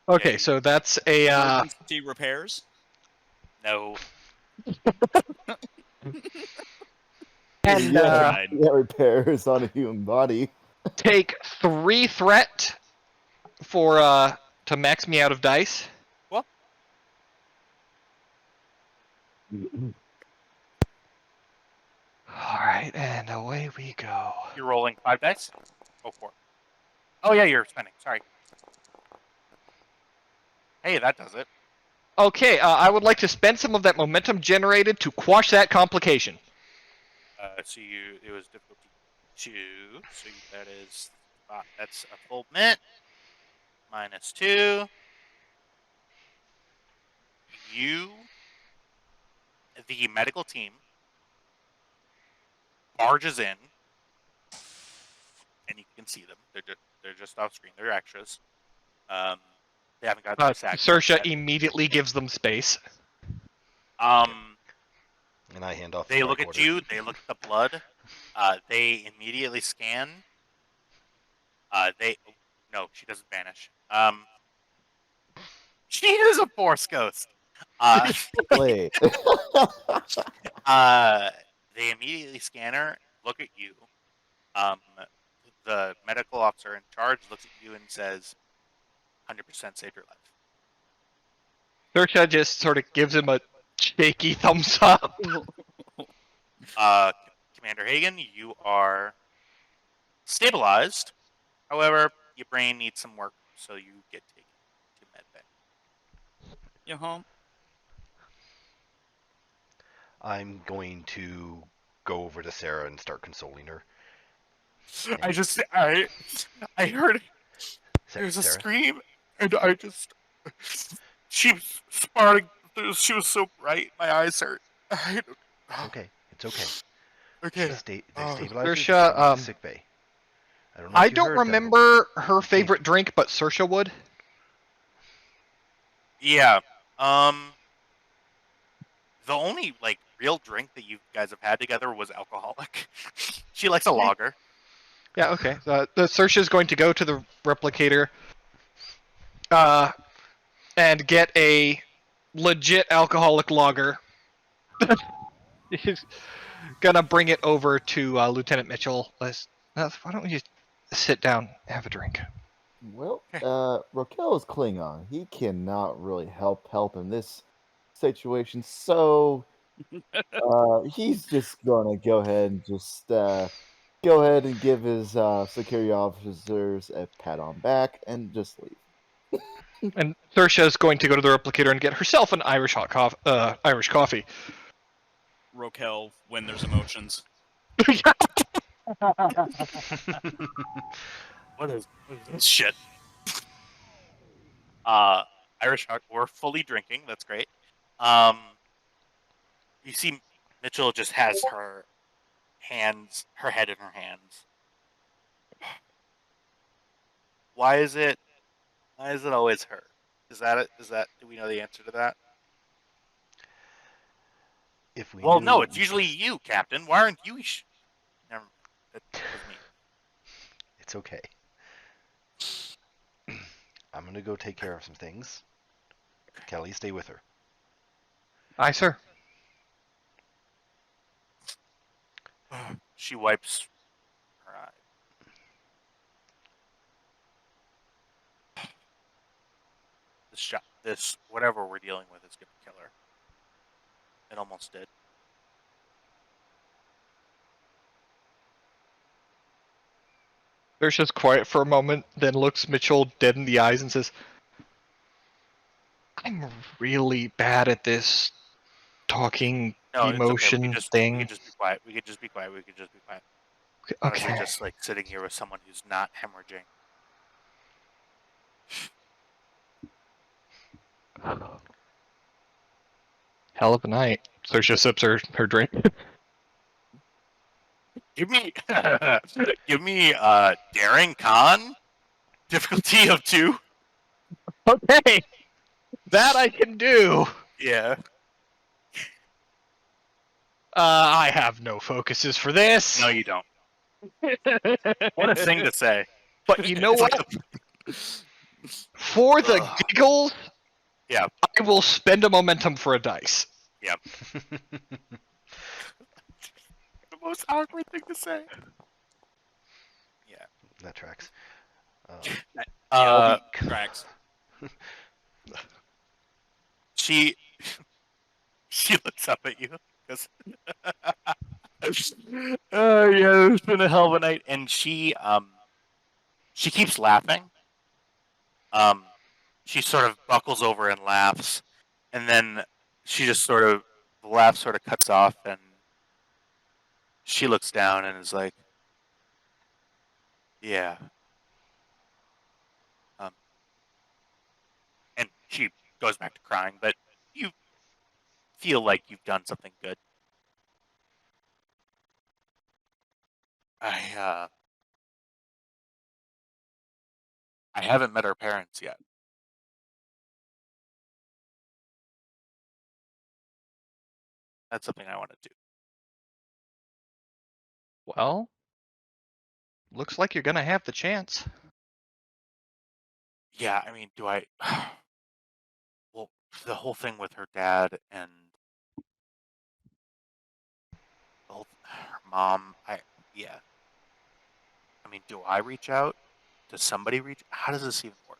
Okay, Yeah, so that's a Emergency repairs. No. and Yeah, Fine. yeah, repairs on a human body. take 3 threat for to max me out of dice. Well, All right, and away we go. you're rolling 5 dice. Oh, 4. Oh yeah, you're spending. Sorry. Hey, that does it. Okay, I would like to spend some of that momentum generated to quash that complication. So it was difficulty 2. So that is that's a full minute. Minus 2. The medical team, barges in, and you can see them. They're just off screen. They're extras. They haven't got their sack Saoirse yet. immediately gives them space. And I hand off. They the look at recorder. you. They look at the blood. They immediately scan. No, she doesn't vanish. She is a Force ghost. Wait. They immediately scan her, look at you. The medical officer in charge looks at you and says, 100% saved your life. Saoirse just sort of gives him a shaky thumbs up. Commander Hagen, you are stabilized. However, your brain needs some work, so you get taken to medbay. You home? I'm going to go over to Sarah and start consoling her. I heard Sa- there's a Sarah? scream, and she was sparring. She was so bright, my eyes hurt. Okay, it's okay. Okay. They stabilize her. Saoirse, Just take her to sick bay. I don't know. I if you don't heard them, but remember her favorite drink, but Saoirse would. Yeah. The only real drink that you guys have had together was alcoholic. She likes a lager. Yeah, okay. The Saoirse is going to go to the replicator and get a legit alcoholic lager. He's gonna bring it over to Lieutenant Mitchell. Why don't we just sit down, have a drink? Well, Raquel is Klingon. He cannot really help in this situation, so he's just gonna go ahead and give his security officers a pat on back and just leave. And Saoirse is going to go to the replicator and get herself an Irish coffee. Rokel, when there's emotions. What is this shit? Irish hot. We're fully drinking. That's great. You see, Mitchell just has her head in her hands. Why is it always her? Is that it? Do we know the answer to that? If we Well, knew- no, it's usually you, Captain. Why aren't you? Never. That was me. It's okay. I'm gonna go take care of some things. Kelly, stay with her. Aye, sir. She wipes her eye. This whatever we're dealing with is gonna kill her. It almost did. Saoirse's quiet for a moment, then looks Mitchell dead in the eyes and says, I'm really bad at this talking No, emotion it's okay. thing. We could just be quiet. We could just be quiet. Honestly, Okay. just sitting here with someone who's not hemorrhaging. Hell of a night. Saoirse sips her drink. Give me daring con difficulty of 2. Okay, that I can do. Yeah. I have no focuses for this. No, you don't. What a thing to say. But you know It's what? like For the Ugh. giggles, Yeah. I will spend a momentum for a dice. The most awkward thing to say. Yeah. That tracks. Uh, Tracks. she looks up at you because yeah, it's been a hell of a night, and she keeps laughing. Um, she sort of buckles over and laughs, and then she just sort of the laugh sort of cuts off, and she looks down and is like, "Yeah." Um, and she goes back to crying, but you feel like you've done something good. I I haven't met her parents yet. That's something I want to do. Well, looks like you're gonna have the chance. Yeah, I mean, do I? Well, the whole thing with her dad and her mom. Yeah. I mean, do I reach out? Does somebody reach? How does this even work?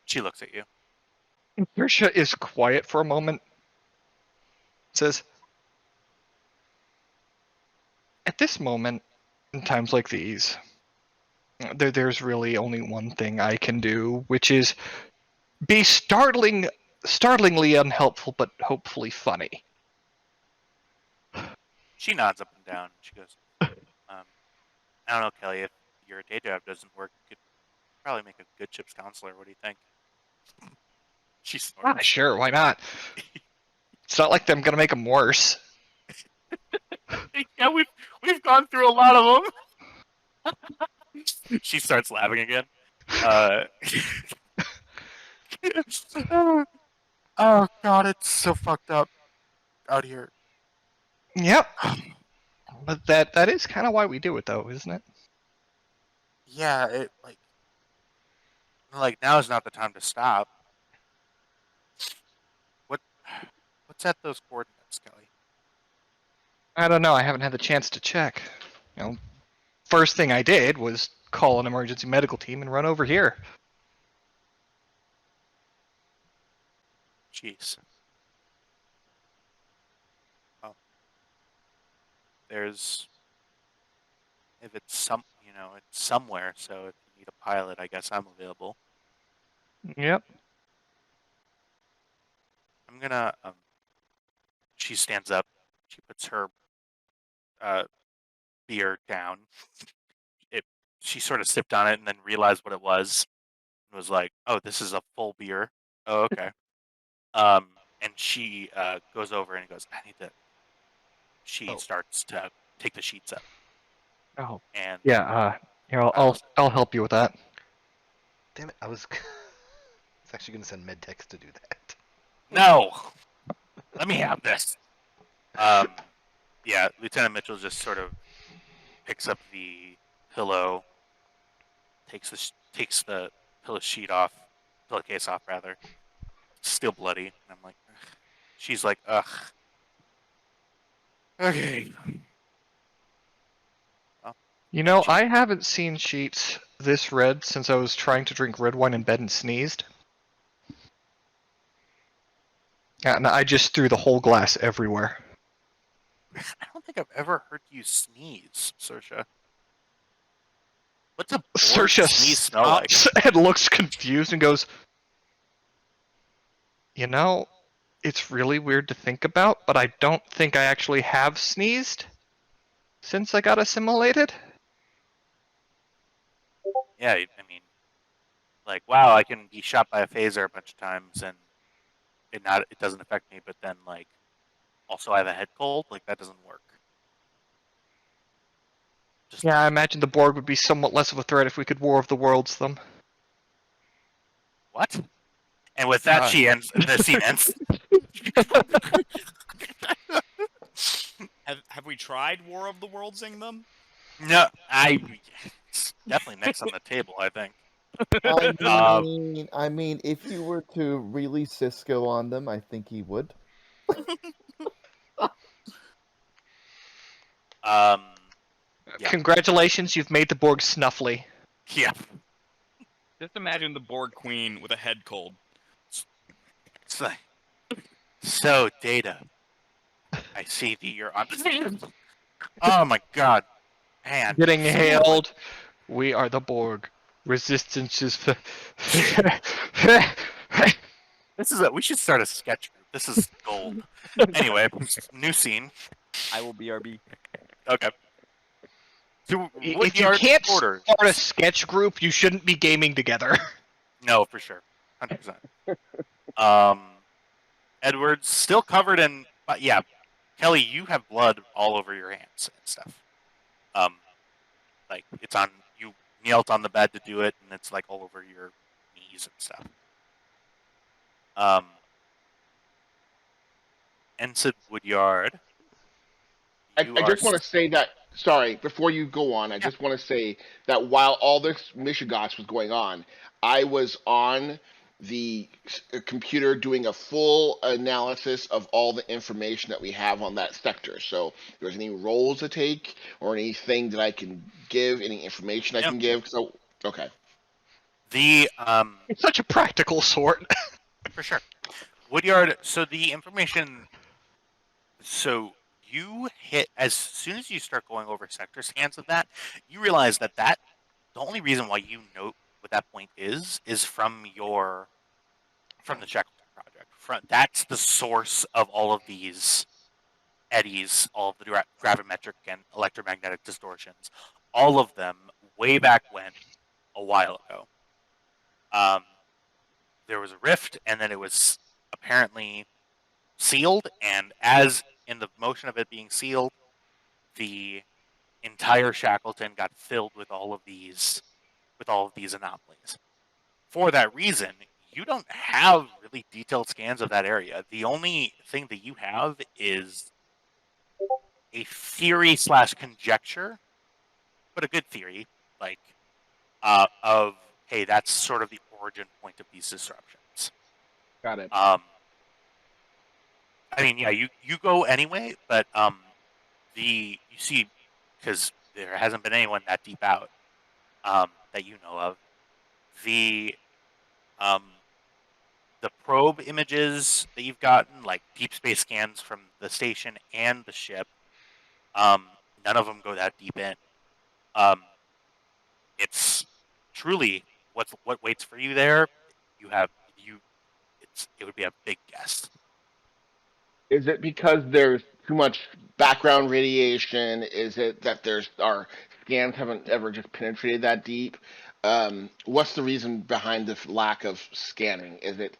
She looks at you. Trisha is quiet for a moment. Says, "At this moment, in times like these, there's really only one thing I can do, which is be startlingly unhelpful, but hopefully funny." She nods up and down. She goes, I don't know, Kelly. If your day job doesn't work, you could probably make a good chips counselor. What do you think? She Ah, snorts. sure, why not? It's not like I'm gonna make them worse. Yeah, we've gone through a lot of them. She starts laughing again. Uh, oh God, it's so fucked up out here. Yep, but that is kind of why we do it, though, isn't it? Yeah, it like now is not the time to stop. What what's at those coordinates, Kelly? I don't know. I haven't had the chance to check. You know, first thing I did was call an emergency medical team and run over here. Jeez. Oh, there's if it's it's somewhere. So if you need a pilot, I guess I'm available. Yep. I'm gonna. She stands up. She puts her uh, beer down. It. She sort of sipped on it and then realized what it was and was like, "Oh, this is a full beer. Oh, okay." And she goes over and goes, "I need to." She Oh. starts to take the sheets up, Oh. and Yeah. Here, I'll help you with that. Damn it! I was actually going to send medtechs to do that. no, let me have this. Yeah, Lieutenant Mitchell just sort of picks up the pillow, takes the pillowcase off rather. It's still bloody, and I'm like, ugh. She's like, ugh, okay. Well, You know, she, I haven't seen sheets this red since I was trying to drink red wine in bed and sneezed. And I just threw the whole glass everywhere. I don't think I've ever heard you sneeze, Saoirse. What's a bored Saoirse sneeze smell like? stops and looks confused and goes, "You know, it's really weird to think about, but I don't think I actually have sneezed since I got assimilated." Yeah, I mean, like, wow, I can be shot by a phaser a bunch of times and it doesn't affect me, but then like, also I have a head cold. Like that doesn't work. Just Yeah, I imagine the Borg would be somewhat less of a threat if we could War of the Worlds them. what? And with that, Uh, she ends. The scene ends. Have we tried War of the Worldsing them? No, it's definitely next on the table. I think. I mean, if you were to release Cisco on them, I think he would. Yeah. Congratulations, you've made the Borg snuffly. Yeah. Just imagine the Borg Queen with a head cold. It's like, so Data. I see that you're on. Oh my god, man! Getting so hailed. We are the Borg. Resistance is. This is we should start a sketch group. This is gold. Anyway, new scene. I will BRB. Okay. So If you can't start a sketch group, you shouldn't be gaming together. No, for sure, 100%. Edward's still covered in, but yeah, Kelly, you have blood all over your hands and stuff. Like it's on you knelt on the bed to do it, and it's like all over your knees and stuff. Ensign Woodyard. I just want to say that. Sorry, before you go on, I just want to say that while all this Mishigosh was going on, I was on the computer doing a full analysis of all the information that we have on that sector. So, if there's any roles to take or anything that I can give, any information I can give. So, okay. The It's such a practical sort. For sure, Woodyard. So the information. So you hit as soon as you start going over sector scans of that, you realize that the only reason why you know what that point is from the Shackleton project. That's the source of all of these eddies, all of the gravimetric and electromagnetic distortions, all of them way back when, a while ago. There was a rift, and then it was apparently sealed, and as in the motion of it being sealed, the entire Shackleton got filled with all of these anomalies. For that reason, you don't have really detailed scans of that area. The only thing that you have is a theory / conjecture, but a good theory, like of hey, that's sort of the origin point of these disruptions. Got it. I mean, yeah, you go anyway, but you see, because there hasn't been anyone that deep out that you know of. The probe images that you've gotten, like deep space scans from the station and the ship, none of them go that deep in. It's truly what waits for you there. It would be a big guess. Is it because there's too much background radiation? Is it that our scans haven't ever just penetrated that deep? What's the reason behind the lack of scanning? Is it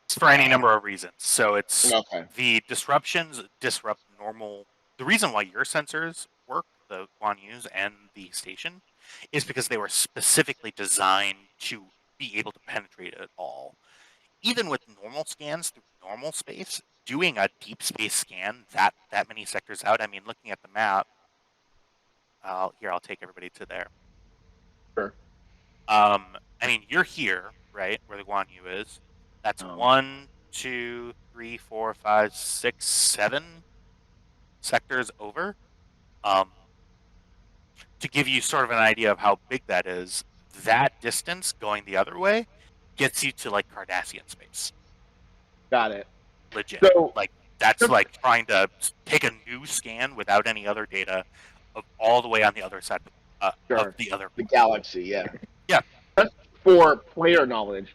It's for any number of reasons. So it's okay? the disruptions disrupt normal. The reason why your sensors work, the Guan Yu's and the station, is because they were specifically designed to be able to penetrate it all. Even with normal scans through normal space, doing a deep space scan that many sectors out. I mean, looking at the map. I'll take everybody to there. Sure. I mean, you're here, right, where the Guan Yu is. That's 1, 2, 3, 4, 5, 6, 7 sectors over. To give you sort of an idea of how big that is, that distance going the other way gets you to like Cardassian space. Got it. Legit. So, like that's like trying to take a new scan without any other data of all the way on the other side of the other the galaxy. Yeah. Yeah. Just for player knowledge,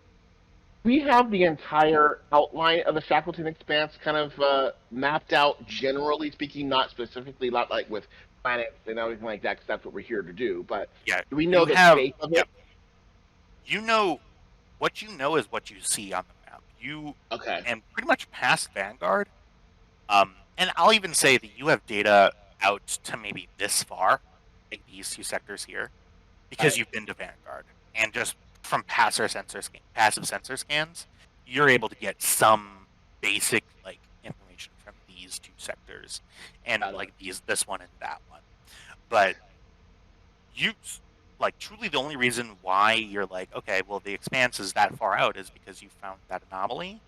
we have the entire outline of the Shackleton Expanse kind of mapped out, generally speaking, not specifically, not like with planets and everything like that, because that's what we're here to do. But yeah, do we know the shape of it? Yep. You know what you know is what you see on the map. Okay. And pretty much past Vanguard. And I'll even say that you have data out to maybe this far. like these 2 sectors here, because you've been to Vanguard, and just from passive sensor scans, you're able to get some basic like information from these 2 sectors, and like this one and that one. But you like truly the only reason why you're like, okay, well the expanse is that far out is because you found that anomaly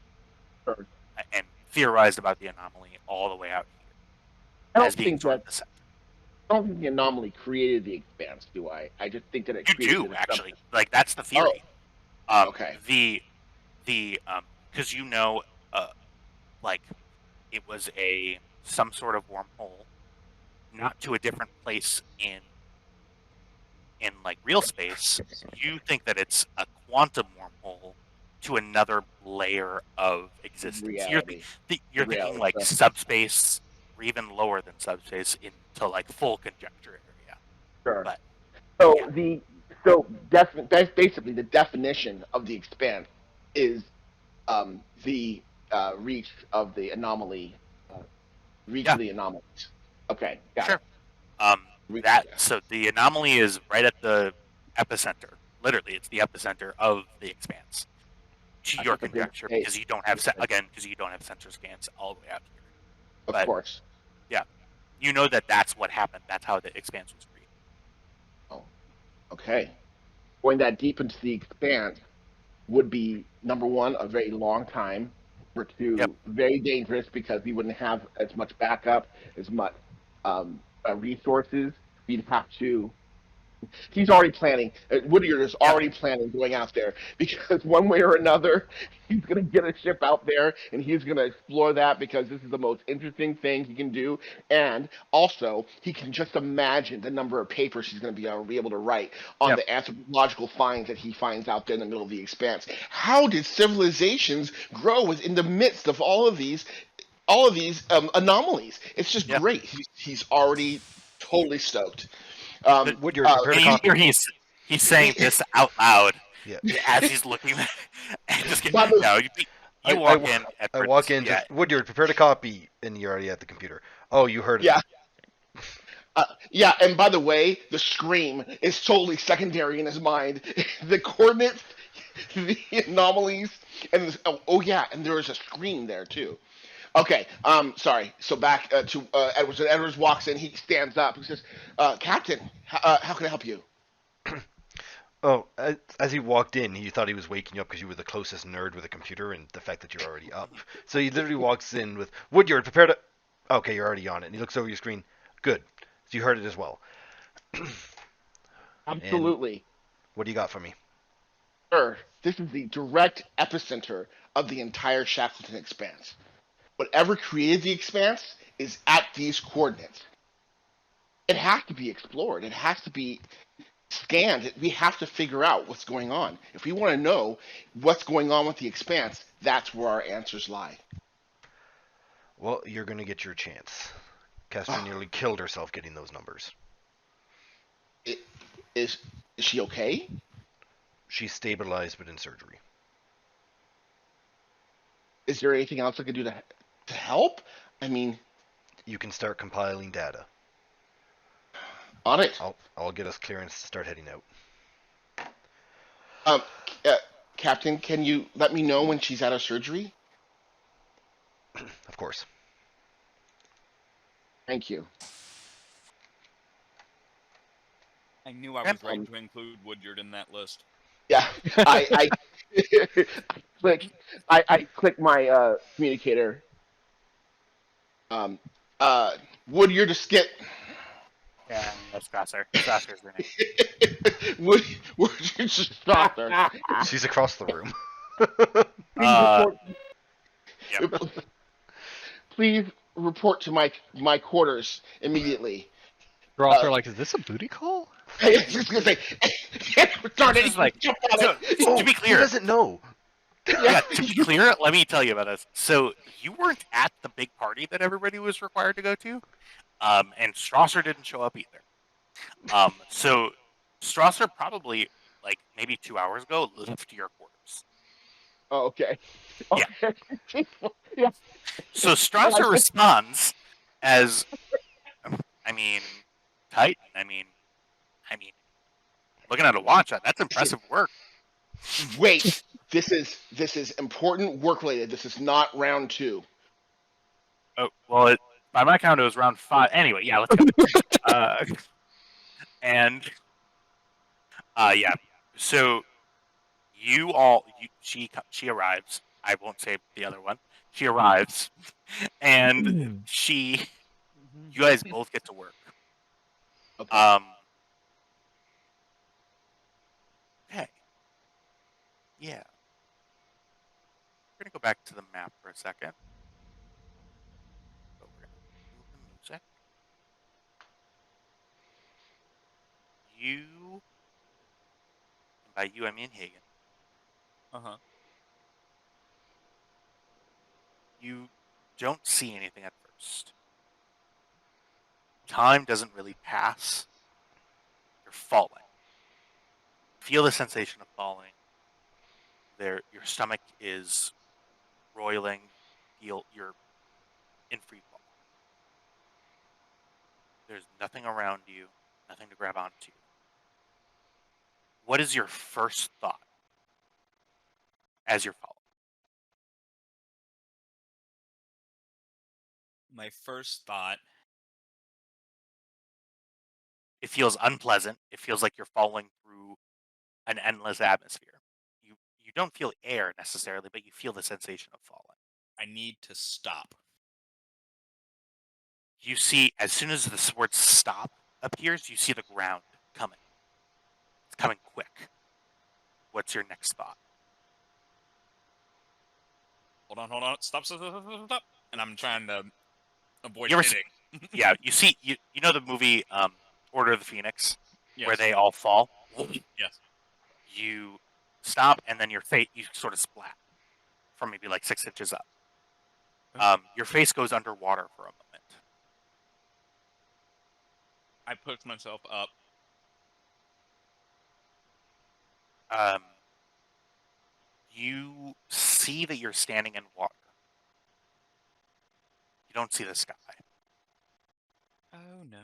Sure. and theorized about the anomaly all the way out here I don't as being think sort that of the center. I don't think the anomaly created the expanse, do I? I just think that it You created do the actually, like that's the theory. Okay. The because you know, like it was some sort of wormhole, not to a different place in like real space. You think that it's a quantum wormhole to another layer of existence. Reality. You're thinking Reality, like so- subspace or even lower than subspace into like full conjecture area. Sure. But So yeah. that's basically the definition of the expanse is the reach of the anomaly, reach Yeah. of the anomalies. Okay, got Sure. So the anomaly is right at the epicenter. Literally, it's the epicenter of the expanse. To That's your just a big conjecture, case. because you don't have because you don't have sensor scans all the way out here. Of But course. yeah, you know that's what happened. That's how the expanse was created. Oh, okay. Going that deep into the expanse would be number one, a very long time. Number two, Yep. very dangerous because we wouldn't have as much backup, as much resources. We'd have to. He's already planning. Whittier is Yep. already planning going out there because one way or another, he's going to get a ship out there and he's going to explore that because this is the most interesting thing he can do. And also, he can just imagine the number of papers he's going to be able to write on Yep. the anthropological finds that he finds out there in the middle of the expanse. How did civilizations grow in the midst of all of these anomalies? It's just Yep. great. He's already totally stoked. Woodyard, prepare to And you copy. hear he's saying this out loud Yeah. as he's looking and just By the- no. You walk in. I walk in, Yeah. just Woodyard, prepare to copy, and you're already at the computer. Oh, you heard it. Yeah. Yeah, and by the way, the scream is totally secondary in his mind. The coordinates, the anomalies, and yeah, and there is a scream there too. Okay, sorry. So back to Edwards. And Edwards walks in. He stands up. He says, "Captain, how can I help you?" Oh, as he walked in, he thought he was waking you up because you were the closest nerd with a computer and the fact that you're already up. So he literally walks in with, Woodyard, prepare to... Okay, you're already on it. And he looks over your screen. Good. So you heard it as well. Absolutely. And what do you got for me? Sir, this is the direct epicenter of the entire Shackleton expanse. Whatever created the expanse is at these coordinates. It has to be explored. It has to be scanned. We have to figure out what's going on. If we want to know what's going on with the expanse, that's where our answers lie. Well, you're going to get your chance. Kesta nearly killed herself getting those numbers. Is she okay? She's stabilized but in surgery. Is there anything else I can do to help? I mean, You can start compiling data. on it. I'll get us clearance to start heading out. Captain, can you let me know when she's out of surgery? Of course. Thank you. I knew I was right to include Woodyard in that list. Yeah, I click my communicator. Wood, you're the skit. Yeah, that's Strasser. Strasser's the name. Wood, you're just Strasser. She's across the room. Please report to my quarters immediately. Strasser, like, is this a booty call? Hey, I was just gonna say, darn it, This is like- jump on So, it. to be He clear, doesn't know. yeah, to be clear, let me tell you about this. So you weren't at the big party that everybody was required to go to, and Strasser didn't show up either. So Strasser probably like maybe 2 hours ago left your quarters. Oh, okay. Yeah. Okay. Yeah. So Strasser responds as, I mean, Titan. I mean, I mean, looking at a watch, that's impressive work. Wait, this is important work related. This is not round 2. Oh, well, by my count, it was round 5. Anyway, yeah, let's go. And yeah, so she arrives. I won't say the other one. She arrives, and you guys both get to work. Okay. Okay. Yeah. We're gonna go back to the map for a second. But we're gonna move the music. You, and by you I mean Hagen. Uh-huh. You don't see anything at first. Time doesn't really pass. You're falling. Feel the sensation of falling. Your stomach is roiling. Feel you're in free fall. There's nothing around you, nothing to grab onto. What is your first thought as you're falling? My first thought. It feels unpleasant. It feels like you're falling through an endless atmosphere. You don't feel air necessarily, but you feel the sensation of falling. I need to stop. You see, as soon as the word stop appears, you see the ground coming. It's coming quick. What's your next thought? Hold on. Stop. And I'm trying to avoid You ever hitting. Yeah, you see, you know the movie Order of the Phoenix, Yes. where they all fall? Yes. You stop, and then you sort of splat from maybe like 6 inches up. Your face goes underwater for a moment. I push myself up. You see that you're standing in water. You don't see the sky. Oh no.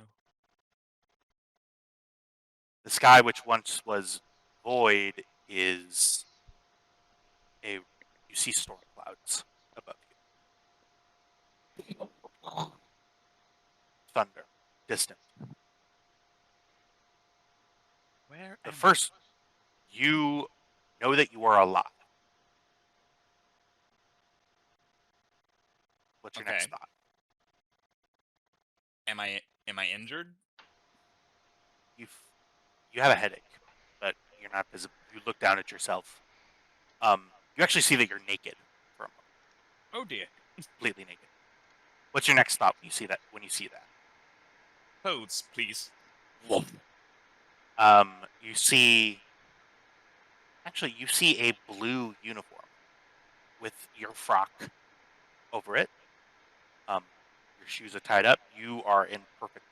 The sky, which once was void, is you see storm clouds above you. Thunder, distant. Where The am first, you know that you are alive. What's your Okay. next thought? Am I injured? You have a headache, but you're not visible. You look down at yourself. You actually see that you're naked for a moment, Oh dear. completely naked. What's your next thought when you see that? Pose, please. Wolf. You see. Actually, you see a blue uniform with your frock over it. Your shoes are tied up. You are in perfect.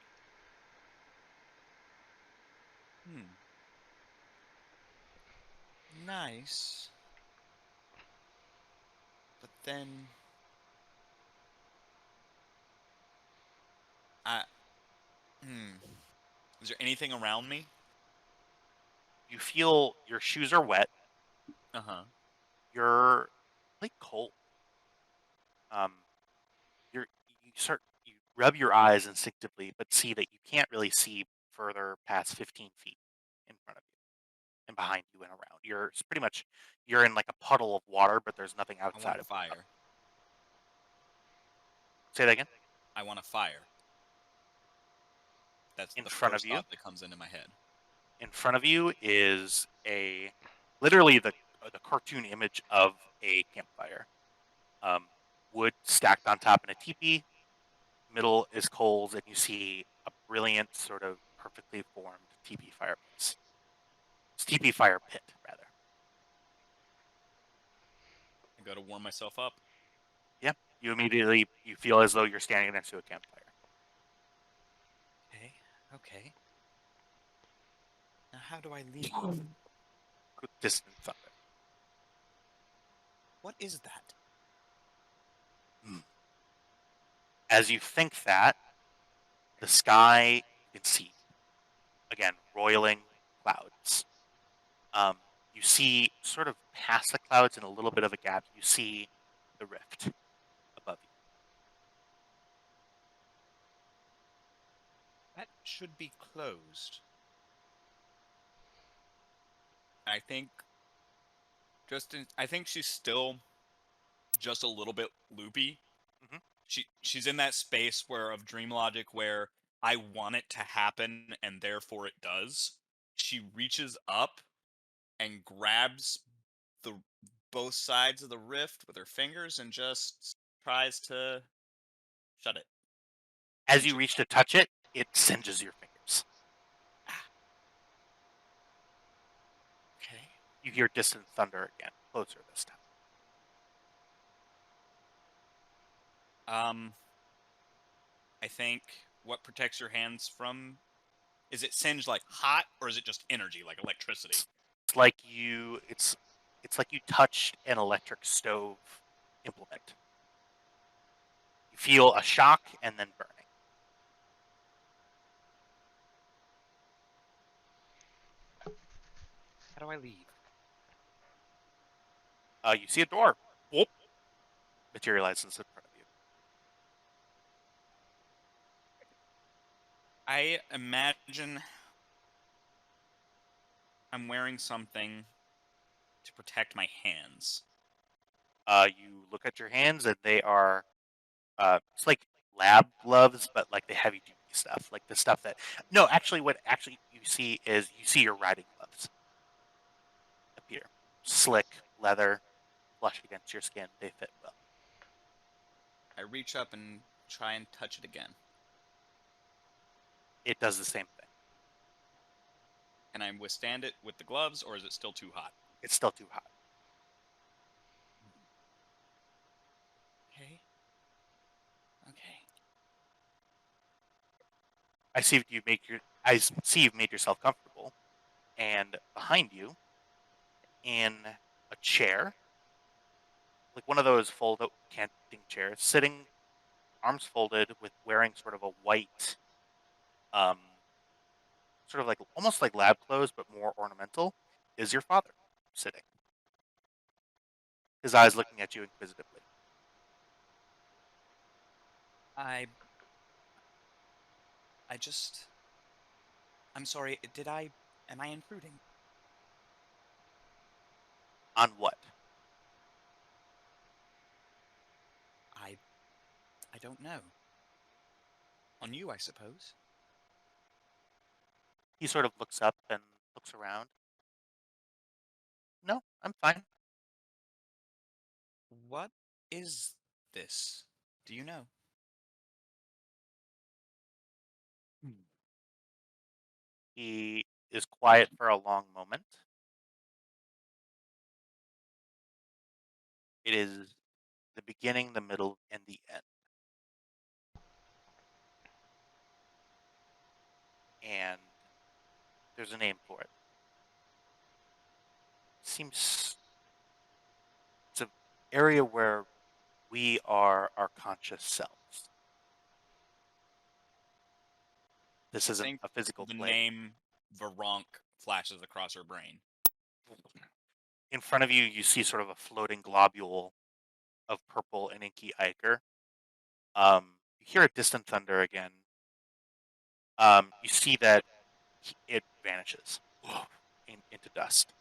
Nice. But then is there anything around me? You feel your shoes are wet. Uh-huh. You're like cold. You rub your eyes instinctively, but see that you can't really see further past 15 feet in front of you and behind you and around. You're in like a puddle of water, but there's nothing I outside want of fire. Say that again. I want a fire. That's In the front of first you. thought that comes into my head. In front of you is literally the cartoon image of a campfire. Wood stacked on top in a teepee. Middle is coals, and you see a brilliant, sort of perfectly formed teepee fireplace. It's teepee fire pit, rather. I go to warm myself up. Yeah, you feel as though you're standing next to a campfire. Okay. Now how do I leave? Distant thunder. What is that? As you think that, the sky, you can see again, roiling clouds. You see sort of past the clouds in a little bit of a gap, you see the rift above you. That should be closed. I think I think she's still just a little bit loopy. Mhm. She's in that space where of dream logic where I want it to happen and therefore it does. She reaches up and grabs the both sides of the rift with her fingers and just tries to shut it. As you reach to touch it, it singes your fingers. Okay. You hear distant thunder again, closer this time. I think what protects your hands from, is it singed like hot or is it just energy like electricity? It's like it's like you touched an electric stove implement. You feel a shock and then burning. How do I leave? You see a door. Whoop, materializes in front of you. I imagine I'm wearing something to protect my hands. You look at your hands and they are it's like lab gloves, but like the heavy duty stuff, like the stuff that no, actually, what actually you see is you see your riding gloves appear, slick leather, flush against your skin. They fit well. I reach up and try and touch it again. It does the same thing. Can I withstand it with the gloves, or is it still too hot? It's still too hot. Okay. Okay. I see you've made yourself comfortable, and behind you, in a chair, like one of those fold-out canting chairs, sitting, arms folded, with wearing sort of a white, um, sort of like almost like lab clothes, but more ornamental, is your father sitting. His eyes looking at you inquisitively. I just. I'm sorry. Am I intruding? On what? I. I don't know. On you, I suppose. He sort of looks up and looks around. No, I'm fine. What is this? Do you know? He is quiet for a long moment. It is the beginning, the middle, and the end. And there's a name for it. Seems it's an area where we are our conscious selves. This I isn't think a physical the plane. name Varonk flashes across her brain. In front of you, you see sort of a floating globule of purple and inky ichor. You hear a distant thunder again. You see that it vanishes into dust.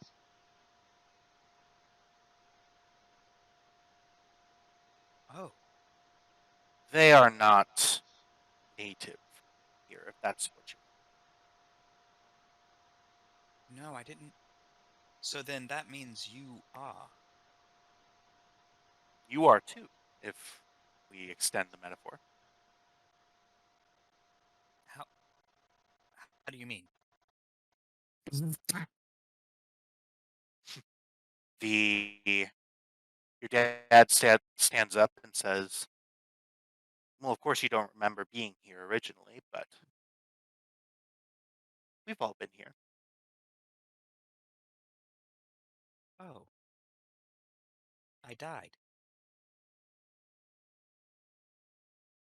Oh, They are not native here, if that's what you. no, I didn't. So then that means you are. You are too, if we extend the metaphor. How do you mean? The your dad stands up and says, "Well, of course you don't remember being here originally, but we've all been here." Oh, I died.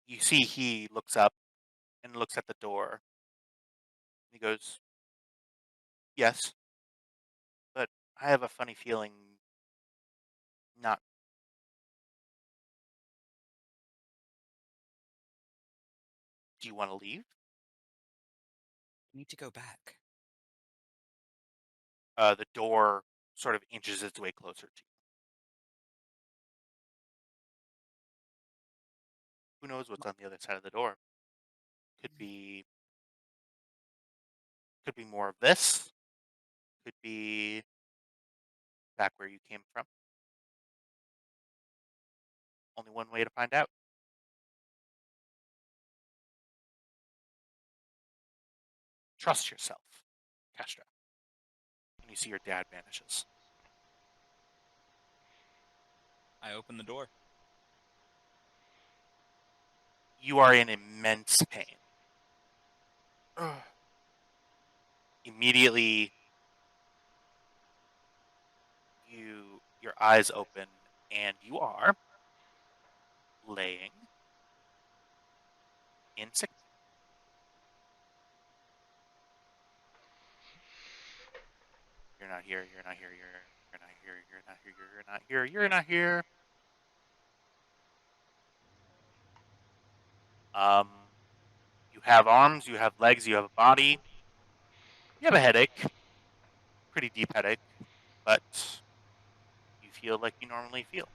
You see, he looks up and looks at the door, He goes, yes, but I have a funny feeling not. Do you want to leave? I need to go back. The door sort of inches its way closer to you. Who knows what's on the other side of the door? Could be more of this. Could be back where you came from. Only one way to find out. Trust yourself, Kesta. And you see your dad vanishes. I open the door. You are in immense pain. Immediately, your eyes open, and you are laying in sick. You're not here. You're not here. You're not here. You're not here. You're not here. You're not here. You have arms. You have legs. You have a body. You have a headache. Pretty deep headache, but you feel like you normally feel.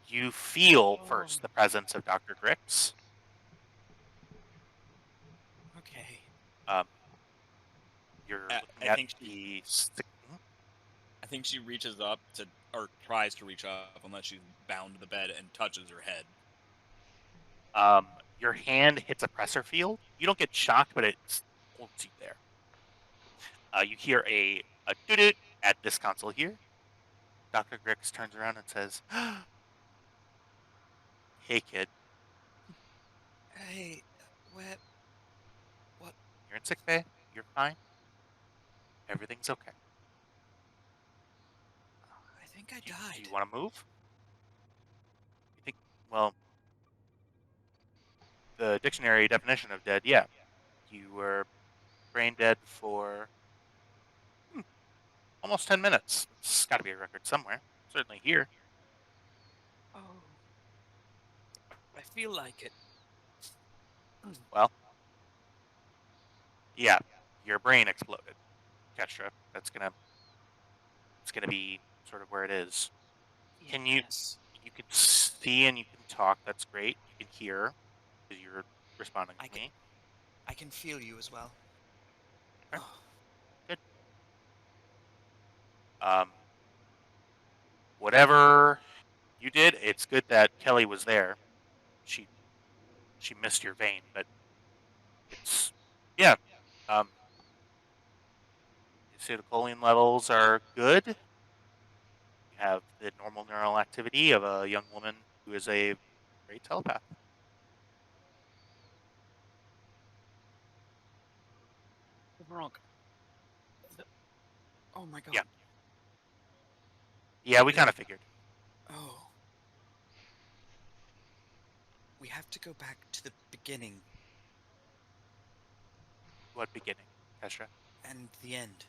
You feel first the presence of Dr. Grix. Okay. You're I looking at think the. I think she reaches up to, or tries to reach up, unless she's bound to the bed, and touches her head. Your hand hits a pressor field. You don't get shocked, but it holds you there. You hear a doot at this console here. Dr. Grix turns around and says, "Hey, kid, Hey, where? What? you're in sick bay. You're fine. Everything's okay. I think I Do died. you want to move? You think? Well, the dictionary definition of dead, yeah. You were brain dead for almost 10 minutes. It's got to be a record somewhere. Certainly here. Oh, I feel like it. Well, yeah, your brain exploded, Kestra. It's gonna be sort of where it is. Can you Yes. you can see and you can talk? That's great. You can hear because you're responding I to can. me. I can feel you as well. Okay, Oh, good. Um, whatever you did, it's good that Kelly was there. She missed your vein, but it's yeah. Um, acetylcholine levels are good. You have the normal neural activity of a young woman who is a great telepath. Veronica. Oh my Yeah, god. yeah, we Wait. kind of figured. Oh. We have to go back to the beginning What beginning, Kestra? and the end.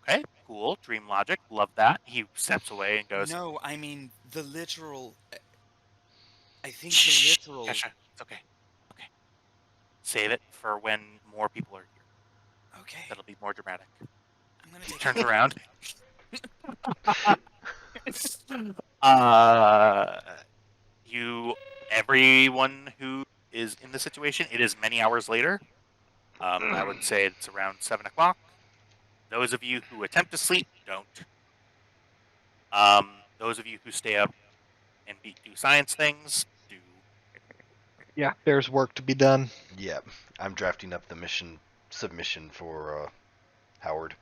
Okay, cool. Dream logic. Love that. He steps away and goes, No, I mean the literal. I think the shh, literal. Kesha, it's okay. Okay. Save it for when more people are here. Okay. That'll be more dramatic. I'm gonna He take turns it. around. uh, everyone who is in the situation, it is many hours later. I would say it's around 7 o'clock. Those of you who attempt to sleep, don't. Those of you who stay up and do science things, do. Yeah, there's work to be done. Yeah, I'm drafting up the mission submission for Howard.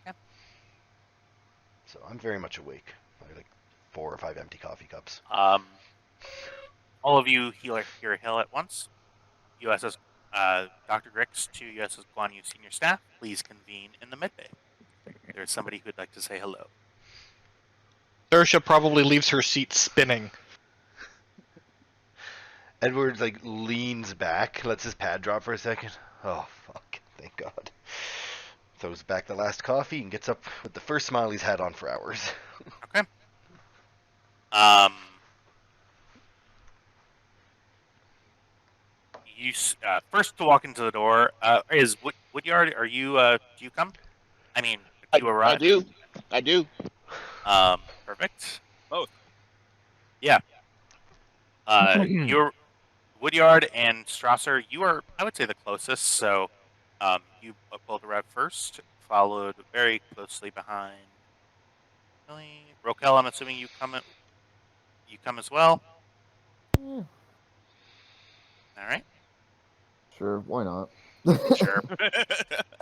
Yeah. So I'm very much awake. I like 4 or 5 empty coffee cups. All of you hear hail at once. USS Dr. Grix to USS Guan Yu senior staff, please convene in the midbay. There's somebody who'd like to say hello. Saoirse probably leaves her seat spinning. Edward like leans back, lets his pad drop for a second. Oh fuck! Thank God. Throws back the last coffee and gets up with the first smile he's had on for hours. Okay. You first to walk into the door is Woodyard. Are you? Do you come? I mean, do you I arrive? do. I do. Perfect. Both. Yeah. You're Woodyard and Strasser. You are, I would say, the closest. So, you both arrive first, followed very closely behind. Really, Rokel, I'm assuming you come. You come as well. Eh, All right. sure, why not? Sure.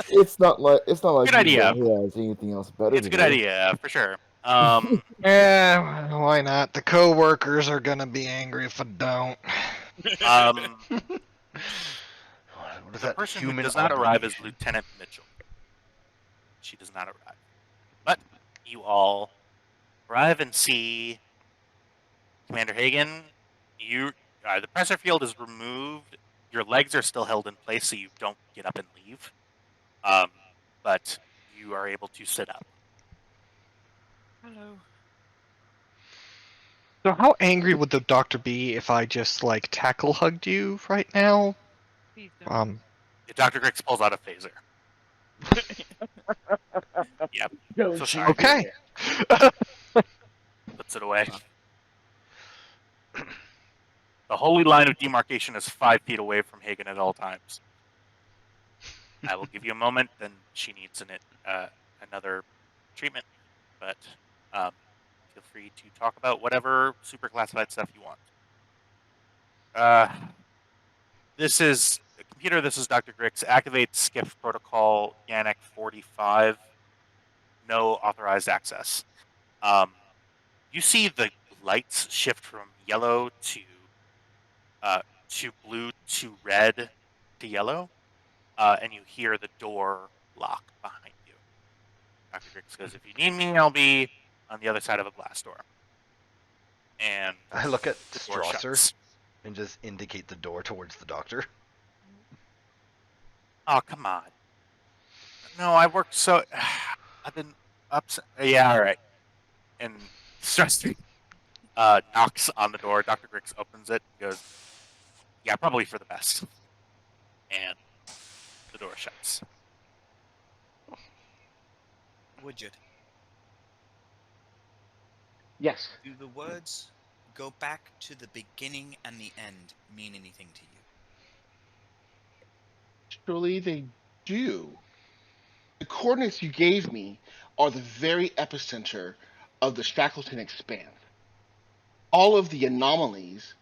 It's not like Good idea. he has anything else better It's to a good do. idea for sure. Yeah, why not? The co-workers are gonna be angry if I don't. What is The that? person who Human does not arrive is obligation? Lieutenant Mitchell. She does not arrive. But you all arrive and see Commander Hagen. You, the pressure field is removed. Your legs are still held in place, so you don't get up and leave. But you are able to sit up. Hello. So how angry would the doctor be if I just like tackle hugged you right now? Dr. Grix pulls out a phaser. Yep. Don't So you sorry. Okay. dare. Puts it away. The holy line of demarcation is 5 feet away from Hagen at all times. I will give you a moment. Then she needs another treatment, but feel free to talk about whatever super classified stuff you want. This is the computer. This is Dr. Grix. Activate skiff protocol Yannick 45. No authorized access. You see the lights shift from yellow to blue to red to yellow, and you hear the door lock behind you. Dr. Grix goes, "If you need me, I'll be on the other side of a glass door." And I look at the door Strasser shuts. and just indicate the door towards the doctor. Oh, come on. No, I worked so. I've been upset. Yeah, all right. And Strasser knocks on the door. Dr. Grix opens it and goes, "Yeah, probably for the best." And the door shuts. Woodjard, Yes. do the words "go back to the beginning and the end" mean anything to you? Actually, they do. The coordinates you gave me are the very epicenter of the Shackleton expanse. All of the anomalies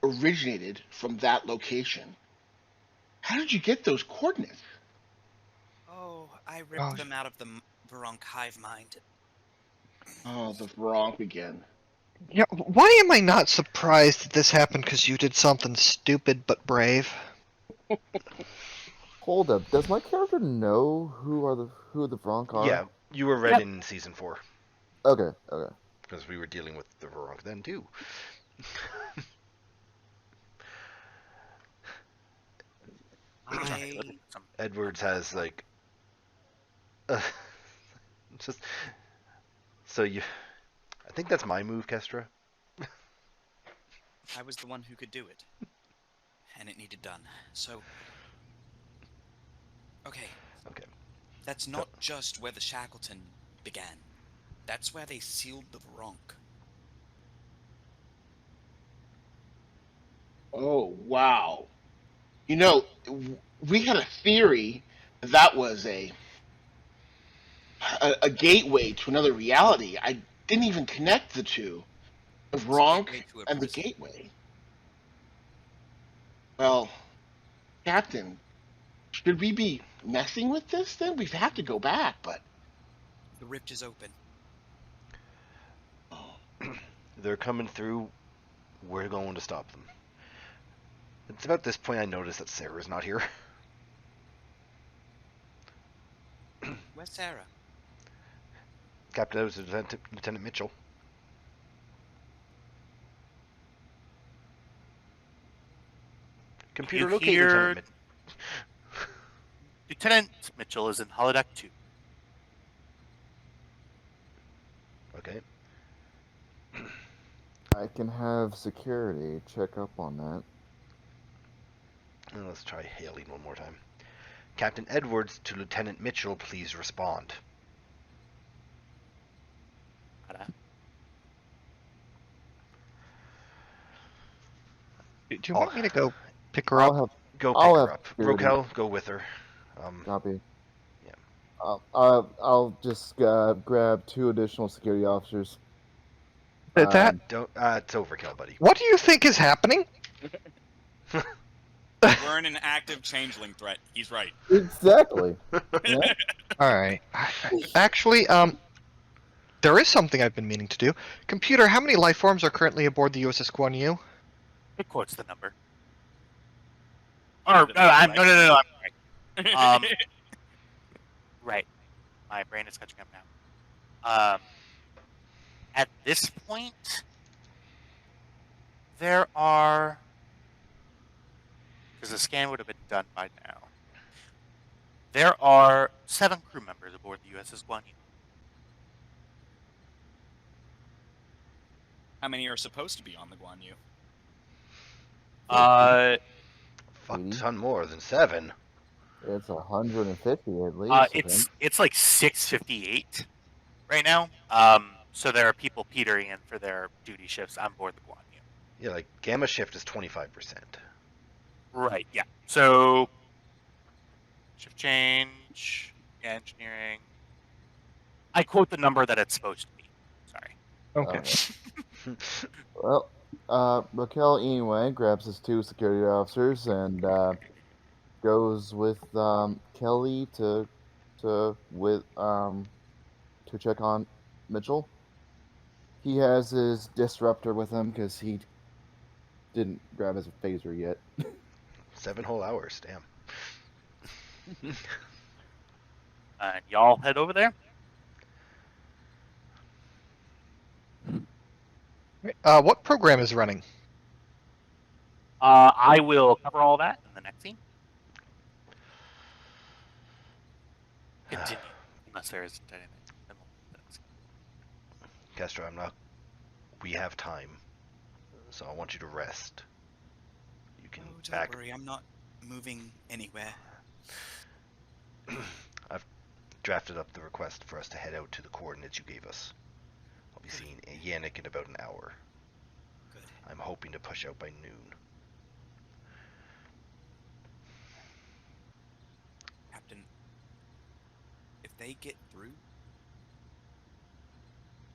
originated from that location. How did you get those coordinates? Oh, I ripped Oh, them out of the Veronk hive mind. Oh, the Veronk again. yeah. Why am I not surprised that this happened? Because you did something stupid but brave. Hold up, does my character know who the Bronc are? Yeah, you were read in season 4 Okay. because we were dealing with the Veronk then too. I Edwards has like, just so you. I think that's my move, Kestra. was the one who could do it, and it needed done. So, okay, Okay. that's not just where the Shackleton began. That's where they sealed the Veronk. Oh, wow. You know, we had a theory that was a gateway to another reality. I didn't even connect the two, the It's a Veronk gateway to a and the prison. gateway. Well, Captain, should we be messing with this then? We have to go back, but The rift is open. They're coming through. We're going to stop them. It's about this point I notice that Sarah's not here. Where's Sarah? Captain, that was Lieutenant Mitchell. Computer, You locate hear- Lieutenant Lieutenant Mitchell is in holodeck 2. Okay. I can have security check up on that. And let's try hailing one more time. Captain Edwards to Lieutenant Mitchell, please respond. Do you want me to go pick her I'll up? have Go I'll pick her have up. security. Rokel, go with her. Copy. Yeah. I'll just grab 2 additional security officers. That Don't. It's overkill, buddy. what do you think is happening? We're in an active changeling threat. He's right. Exactly. Yeah. All right. Actually, there is something I've been meaning to do. Computer, how many life forms are currently aboard the USS Guan Yu? It quotes the number. Or no, I'm sorry. Right. My brain is catching up now. At this point, there are, because the scan would have been done by now. There are 7 crew members aboard the USS Guan Yu. How many are supposed to be on the Guan Yu? Fuck ton more than 7. It's 150 at least. It's like 658 right now. So there are people petering in for their duty shifts on board the Guan Yu. Yeah, like Gamma shift is 25%. Right. Yeah. So shift change, engineering. I quote the number that it's supposed to be. Sorry. Okay. Well, Raquel anyway grabs his 2 security officers and goes with Kelly to check on Mitchell. He has his disruptor with him because he didn't grab his phaser yet. 7 whole hours, damn. And y'all head over there. What program is running? I will cover all that in the next scene. Continue, unless there isn't anything. Kesta, we have time, so I want you to rest. You can Don't worry, I'm not moving anywhere. I've drafted up the request for us to head out to the coordinates you gave us. I'll be seeing Yannick in about an hour. Good. I'm hoping to push out by noon. Captain, if they get through...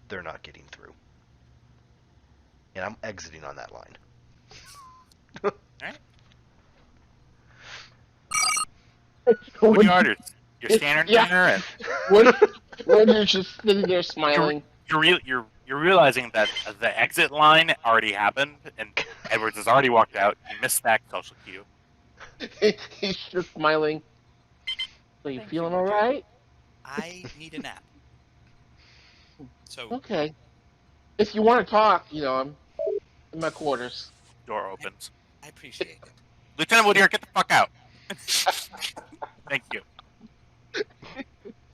They're not getting through. And I'm exiting on that line. Alright. What are your orders? Your standard dinner, and when you're just sitting there smiling. you're realizing that the exit line already happened, and Edwards has already walked out. You missed that social cue. He's just smiling. So you Thank feeling you, all Richard. right? I need a nap. So, Okay. If you want to talk, I'm in my quarters. Door opens. I appreciate it. Lieutenant Woodyer, get the fuck out. Thank you.